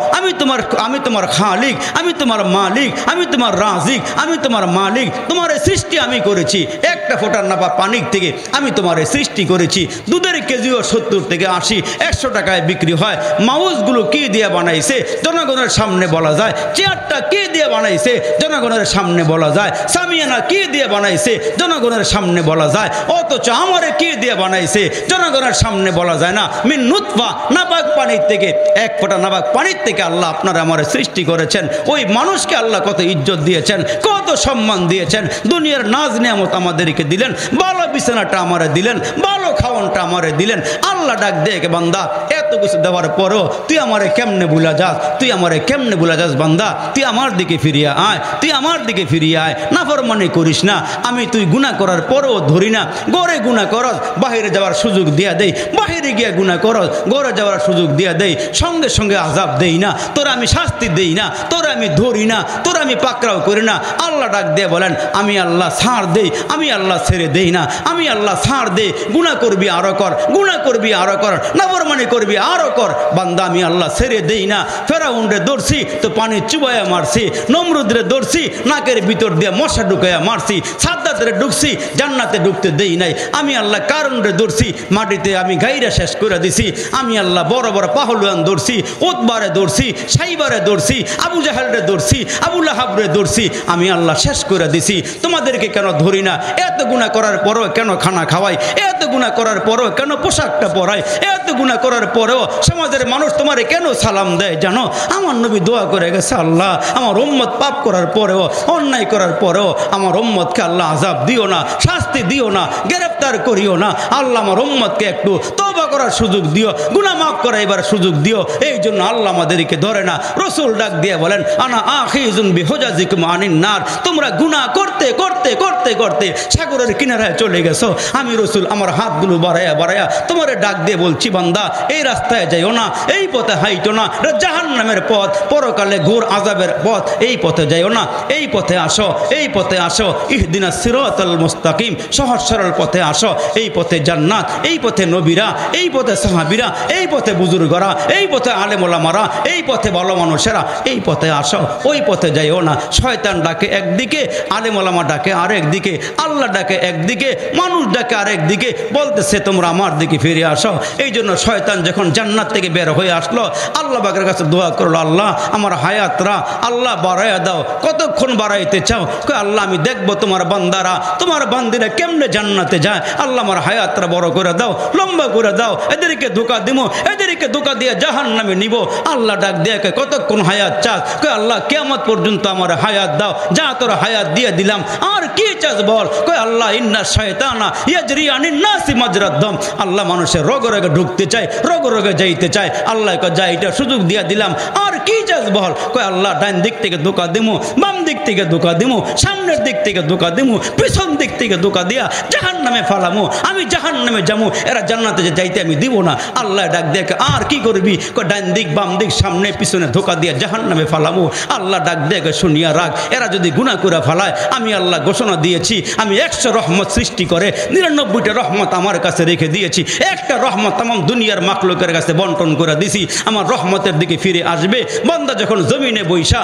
আমি তোমার খালিক, আমি তোমার মালিক, আমি তোমার রাজিক, আমি তোমার মালিক। তোমার সৃষ্টি আমি করেছি, একটা ফোঁটার নাপা পানি থেকে আমি তোমার সৃষ্টি করেছি। দুধের কেজিও 70 থেকে 80, 100 টাকায় বিক্রি হয়। মাউসগুলো কি দিয়ে বানাইছে জনগণের সামনে বলা যায়, চেয়ারটা কি দিয়ে বানাইছে জনগণের সামনে বলা যায়, সামিয়ানা কি দিয়ে বানাইছে জনগণের সামনে বলা যায়, অথচ আমারে কি দিয়ে বানাইছে জনগণের সামনে বলা যায় না। মিন নুতফা, নাপাক পানির থেকে, এক ফোঁটা নাপাক পানির থেকে আল্লাহ আপনারা আমার সৃষ্টি করেছেন। ওই মানুষকে আল্লাহ কত ইজ্জত দিয়েছেন, কত সম্মান দিয়েছেন, দুনিয়ার নাজ নিয়ামত আমাদেরকে দিলেন, ভালো বিছানাটা আমারে দিলেন, ভালো খাওয়ানটা আমারে দিলেন। আল্লাহ ডাক দেখে, বান্দা এত কিছু দেওয়ার পরও তুই আমারে কেমনে ভুলা যাস, তুই আমারে কেমনে ভুলা যাস, বান্দা তুই আমার দিকে ফিরিয়ে আয়, তুই আমার দিকে ফিরিয়ে আয়, নাফরমানি করিস না। আমি তুই গুনাহ করার পরও ধরি না, গড়ে গুনাহ করস, বাহিরে যাওয়ার সুযোগ দিয়া দেই, বাহিরে গিয়ে গুনাহ করস, গড়ে যাওয়ার সুযোগ দিয়া দেই, সঙ্গে সঙ্গে আযাব দেই না, তোরা আমি শাস্তি দেই না, তোরা আমি ধরি না, তোরা আমি পাকড়াও করি না। আল্লাহ ডাক দিয়ে বলেন, আমি আল্লাহ ছাড় দেই, আমি আল্লাহ ছেড়ে দেই না, আমি আল্লাহ ছাড় দেই। গুনাহ করবি আরো কর, গুনাহ করবি আরো কর, নাফরমানি করবি আরো কর, বান্দা আমি আল্লাহ ছেড়ে দেই না। ফেরাউনরে ধরছি তো পানি চুবাইয়া মারছি, নমরুদরে ধরছি নাকের ভিতর দিয়ে মশা ঢুকাইয়া মারছি, সাদ্দাতরে ঢুকছি জান্নাতে ঢুকতে দেই নাই। আমি আল্লাহ কারণরে ধরছি, মাটিতে আমি গাইরা শেষ করে দিছি। আমি আল্লাহ বড় বড় পাহলুয়ান ধরছি, উতবারে ধরছি, সাইবারে ধরছি, আবু জাহেলরে ধরছি, আবু লাহাবরে ধরছি, আমি আল্লাহ শেষ করে দিছি। তোমাদেরকে কেন ধরি না? এত গুনাহ করার পরও কেন খানা খাওয়াই, এত গুনাহ করার পরও কেন পোশাকটা পরাই, এত গুনাহ করার পরেও সমাজের মানুষ তোমারে কেন সালাম দেয় জানো? আমার নবী দোয়া করে গেছে, আল্লাহ আমার উম্মত পাপ করার পরেও, অন্যায় করার পরেও আমার উম্মতকে আল্লাহ আযাব দিও না, শাস্তি দিও না, গ্রেফতার করিও না। আল্লাহ আমার উম্মতকে একটু তওবা করার সুযোগ দিও, গুনাহ মাফ করাইবার সুযোগ দিও। এই জন্য আল্লাহ আমাদেরকে ধরে না। রাসূল ডাক দিয়ে বলেন, আনা আখিযুন বিহুজাজিকুম আনিন নার। তোমরা গুনাহ করতে করতে করতে করতে সাগরের কিনারায় চলে গেছো। আমি রাসূল আমার হাতগুলো বাড়ায়া তোমারে ডাক দিয়ে বলছি, বান্দা এই রাস্তায় যাইও না, এই পথে হাইটো না, জাহান্নামের পথ, পরকালে ঘোর আযাবের পথ, এই পথে যাইও না, এই পথে আসো, এই পথে আসো। ইহদিনাস সিরাতাল মুস্তাকিম, সহজ সরল পথে আসো। এই পথে জান্নাত, এই পথে নবীরা, এই পথে সাহাবীরা, এই পথে বুজুর্গরা, এই পথে আলেম ওলামারা, এই পথে ভালো মানুষেরা, এই পথে আসো, ওই পথে যাইও না। শয়তান ডাকে একদিকে, আলেম ওলামা ডাকে আরেক দিকে, আল্লাহ ডাকে একদিকে, মানুষ ডাকে আরেক দিকে, বলতেছে তোমরা আমার দিকে ফিরে আসো। এই জন্য শয়তান যখন জান্নাত থেকে বের হয়ে আসলো, আল্লাহ পাকের কাছে দোয়া করলো, আল্লাহ আমার হায়াতরা আল্লাহ বাড়াইয়া দাও। কতক্ষণ বাড়াইতে চাও? কই আল্লাহ আমি দেখবো তোমার বান্দারা, তোমার বান্দিরা কেমনে জান্নাতে যায়। আল্লাহ আমার হায়াতরা বড় করে দাও, লম্বা করে দাও, এদেরকে ধোঁকা দিব, এদেরকে ধোঁকা দিয়ে জাহান্নামে নিব। আল্লাহ ডাক দিয়ে কতক্ষণ হায়াত চাস? কই আল্লাহ কিয়ামত পর্যন্ত আমার হায়াত দাও। যা তোর হায়াত দিয়ে দিলাম, আর কি চাস বল? কই আল্লাহ ইন্না শায়তানা ইয়াজরি আনিন নাসি মাজরাদ দাম। আল্লাহ মানুষের রোগে রোগে ঢুকতে চায়, রোগে রোগে যাইতে চায়। আল্লাহ কয় যা, এটা সুযোগ দিয়ে দিলাম, আর কি চাস বল? কই আল্লাহ ডান দিক থেকে ধোঁকা দিমু, বাম দিক থেকে ধোঁকা দিমু, সামনের দিক থেকে ধোঁকা দিমু, পিছন দিক থেকে ধোঁকা দিয়া জাহান্নামে ফালামু। আমি জাহান্নামে যামু, এরা জান্নাতে যাইতে আমি দিব না। আল্লাহ ডাক দেখে আর কি করবি? কই ডান দিক বাম দিক সামনে পিছনে ধোঁকা দিয়া জাহান্নামে ফালামু। আল্লাহ ডাক দেখে শুনিয়া রাখ, এরা যদি গুনাহ করে ফালায়, আমি আল্লাহ ঘোষণা দিয়েছি, আমি 100 রহমত সৃষ্টি করে 99টা রহমত আমার কাছে রেখে দিয়েছি। একটা রহমত তামাম দুনিয়ার মাখলুকের কাছে বন্টন করে দিছি। আমার রহমতের দিকে ফিরে আসবে বান্দা যখন জমিনে বৈশা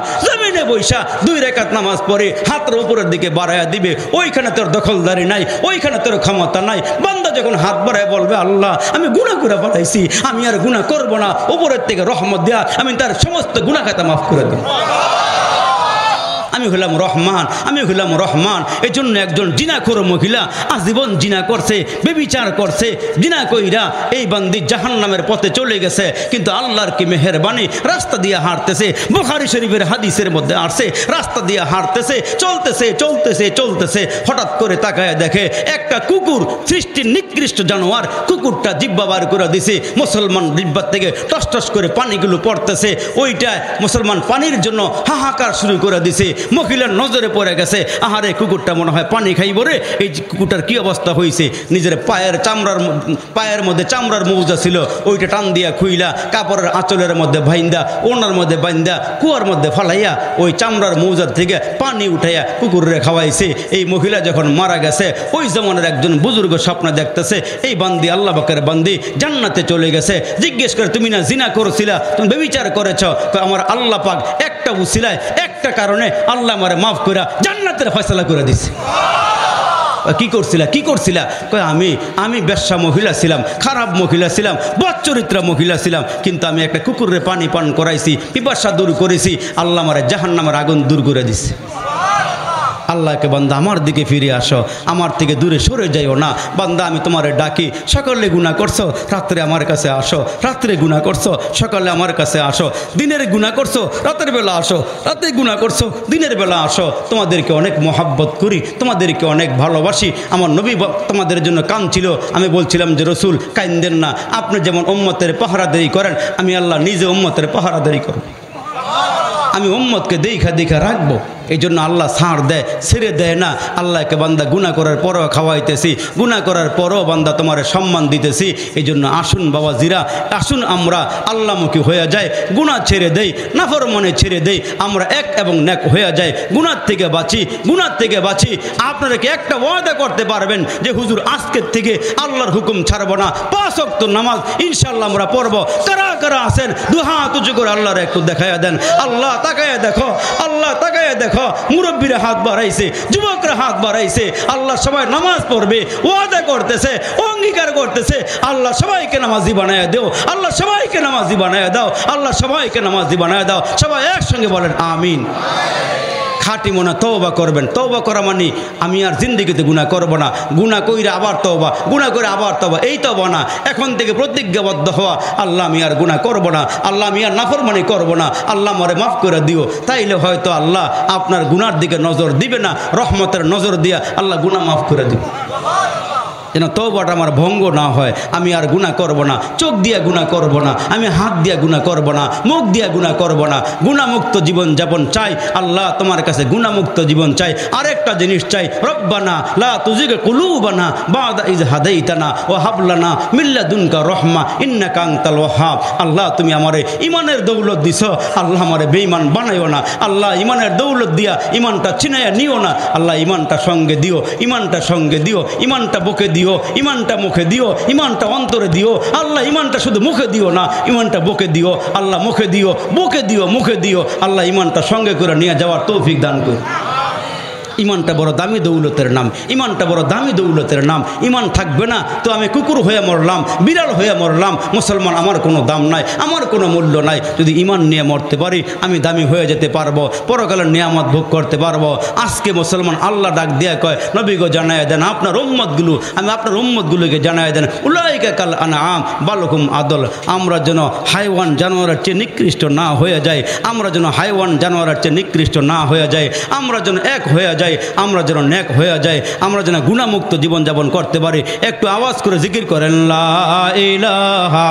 2 রাকাত নামাজ পড়ে হাতের উপরের দিকে বাড়ায়া দিবে। ওইখানে তোর দখলদারি নাই, ওইখানে তোর ক্ষমতা নাই। বান্দা যখন হাত বাড়ায় বলবে, আল্লাহ আমি গুনাহ করে বাড়াইছি, আমি আর গুনাহ করব না, উপরের থেকে রহমত দেয়া আমি তার সমস্ত গুনাহ খাতা মাফ করে দেব। আমি আমি হলাম রহমান, আমি হলাম রহমান। এই জন্য একজন জিনাখোর মহিলা আজীবন জিনা করছে, বেবিচার করছে, জিনা কইরা এই বান্দি জাহান্নামের পথে চলে গেছে। কিন্তু আল্লাহর কি মেহেরবানি, রাস্তা দিয়ে হাঁটতেছে, বুখারী শরীফের হাদিসের মধ্যে আসছে, রাস্তা দিয়ে হাঁটতেছে, চলতেছে চলতেছে চলতেছে, হঠাৎ করে তাকায় দেখে একটা কুকুর, সৃষ্টির নিকৃষ্ট জানোয়ার, কুকুরটা জিব্বা বার করে দিছে, মুসলমান জিব্বার থেকে টস টস করে পানিগুলো পড়তেছে। ওইটা মুসলমান পানির জন্য হাহাকার শুরু করে দিছে। মহিলার নজরে পড়ে গেছে, আহারে কুকুরটা মনে হয় পানি খাইব রে। এই কুকুরটার কি অবস্থা হয়েছে, নিজের পায়ের মধ্যে চামড়ার মৌজা ছিল, ওইটা টান দিয়া খুইলা কাপড়ের আঁচলের মধ্যে বাইন্দা, ওনার মধ্যে বাইন্দা, কুয়ার মধ্যে ফালাইয়া ওই চামড়ার মৌজার থেকে পানি উঠাইয়া কুকুরে খাওয়াইছে। এই মহিলা যখন মারা গেছে, ওই জমানের একজন বুজুর্গ স্বপ্ন দেখতেছে এই বান্দি, আল্লাহ পাকের বান্দি জান্নাতে চলে গেছে। জিজ্ঞেস করে, তুমি না জিনা করেছিলা, তুমি ব্যভিচার করেছ? আমার আল্লাহ পাক একটা উসিলায়, একটা কারণে আল্লাহ আমারে মাফ করে জান্নাতের ফয়সালা করে দিছে। কি করছিলা, কি করছিলা? কয় আমি বেশ্যা মহিলা ছিলাম, খারাপ মহিলা ছিলাম, বদচরিত্রা মহিলা ছিলাম, কিন্তু আমি একটা কুকুরে পানি পান করাইছি, পিপাসা দূর করেছি, আল্লাহ আমারে জাহান্নামের আগুন দূর করে দিছে। আল্লাহকে, বান্দা আমার দিকে ফিরে আসো, আমার থেকে দূরে সরে যাইও না। বান্দা আমি তোমারে ডাকি, সকালে গুনাহ করছো, রাত্রে আমার কাছে আসো, রাত্রে গুনাহ করছো, সকালে আমার কাছে আসো, দিনের গুনাহ করছো, রাতের বেলা আসো, রাতে গুনাহ করছো, দিনের বেলা আসো। তোমাদেরকে অনেক মহাব্বত করি, তোমাদেরকে অনেক ভালোবাসি। আমার নবী তোমাদের জন্য কাঁদছিল, আমি বলছিলাম যে রসুল কাঁদেন না, আপনি যেমন উম্মতের পাহারাদারি করেন, আমি আল্লাহ নিজে উম্মতের পাহারাদারি করব, আমি উম্মতকে দেখা রাখবো। এই জন্য আল্লাহ ছাড় দেয়, ছেড়ে দেয় না। আল্লাহকে বান্দা গুনাহ করার পরও খাওয়াইতেছি, গুনাহ করার পরও বান্দা তোমার সম্মান দিতেছি। এই জন্য আসুন বাবা জিরা, আসুন আমরা আল্লাহমুখী হয়ে যায়, গুনাহ ছেড়ে দেই, নাফরমানি ছেড়ে দেই, আমরা এক এবং নেক হয়ে যায়, গুনাহ থেকে বাঁচি, গুনাহ থেকে বাঁচি। আপনারা কি একটা ওয়াদা করতে পারবেন যে হুজুর আজকের থেকে আল্লাহর হুকুম ছাড়বো না, 5 ওয়াক্ত নামাজ ইনশাআল্লাহ আমরা পড়বো? কারা কারা আছেন দুই হাত উঁচু করে আল্লাহর একটু দেখাইয়া দেন। আল্লাহ তাকায় দেখো, আল্লাহ তাকায় দেখো। মুরব্বীরা হাত বাড়াইছে, যুবকরা হাত বাড়াইছে। আল্লাহ সবাই নামাজ পড়বে, ওয়াদা করতেছে, অঙ্গীকার করতেছে। আল্লাহ সবাইকে নামাজি বানায় দাও, আল্লাহ সবাইকে নামাজি বানায় দাও, আল্লাহ সবাইকে নামাজি বানায় দাও। সবাই একসঙ্গে বলেন আমিন। খাঁটি মনে তওবা করবেন। তওবা করা মানে আমি আর জিন্দেগিতে গুনাহ করব না, গুনাহ কইরা আবার তওবা, গুনাহ করে আবার তওবা, এই তওবা না। এখন থেকে প্রতিজ্ঞাবদ্ধ হওয়া, আল্লাহ আমি আর গুনাহ করব না, আল্লাহ আমি আর নাফরমানি করব না, আল্লাহ আমারে মাফ করে দিও। তাইলে হয়তো আল্লাহ আপনার গুনার দিকে নজর দিবে না, রহমতের নজর দিয়া আল্লাহ গুনাহ মাফ করে দিবে। যেন তওবাটা আমার ভঙ্গ না হয়। আমি আর গুনাহ করব না, চোখ দিয়া গুনাহ করব না, আমি হাত দিয়া গুনাহ করব না, মুখ দিয়া গুনাহ করব না। গুনাহমুক্ত জীবন যাপন চাই। আল্লাহ তোমার কাছে গুনাহমুক্ত জীবন চাই। আরেকটা জিনিস চাই, রব্বানা লা তুজিগ কুলুবানা বাদা ইজ হাদাইতানা ওয়া হাব লানা মিন লাদুনকা রাহমা ইন্নাকা আনতাল ওয়াহ্হাব। আল্লাহ তুমি আমারে ইমানের দৌলত দিছো, আল্লাহ আমারে বেঈমান বানাইও না। আল্লাহ ইমানের দৌলত দিয়া ইমানটা ছিনাইয়া নিও না। আল্লাহ ইমানটা সঙ্গে দিও, ইমানটা সঙ্গে দিও, ইমানটা বুকে দিও, ইমানটা মুখে দিও, ইমানটা অন্তরে দিও। আল্লাহ ইমানটা শুধু মুখে দিও না, ইমানটা বুকে দিও। আল্লাহ মুখে দিও, বুকে দিও, মুখে দিও। আল্লাহ ইমানটা সঙ্গে করে নিয়ে যাওয়ার তৌফিক দান করো। ইমানটা বড় দামি দৌলতের নাম, ইমানটা বড় দামি দৌলতের নাম। ইমান থাকবে না তো আমি কুকুর হয়ে মরলাম, বিড়াল হয়ে মরলাম, মুসলমান আমার কোনো দাম নাই, আমার কোনো মূল্য নাই। যদি ইমান নিয়ে মরতে পারি আমি দামি হয়ে যেতে পারবো, পরকালের নিয়ামত ভোগ করতে পারবো। আজকে মুসলমান আল্লাহ ডাক দিয়ে কয়, নবী গো জানায় দেন আপনার উম্মতগুলো, আমি আপনার উম্মতগুলোকে জানায় দেন উলাইকা কাল আনআম বালহুম আদল। আমরা যেন হাইওয়ান জানোয়ারের চেয়ে নিকৃষ্ট না হয়ে যায়, আমরা যেন হাইওয়ান জানোয়ারের চেয়ে নিকৃষ্ট না হয়ে যায়, আমরা যেন এক হয়ে যায়, আমরা যেন নেক হয়ে যায়, আমরা যেন গুনাহমুক্ত জীবনযাপন করতে পারি। একটু আওয়াজ করে জিকির করেন লা ইলাহা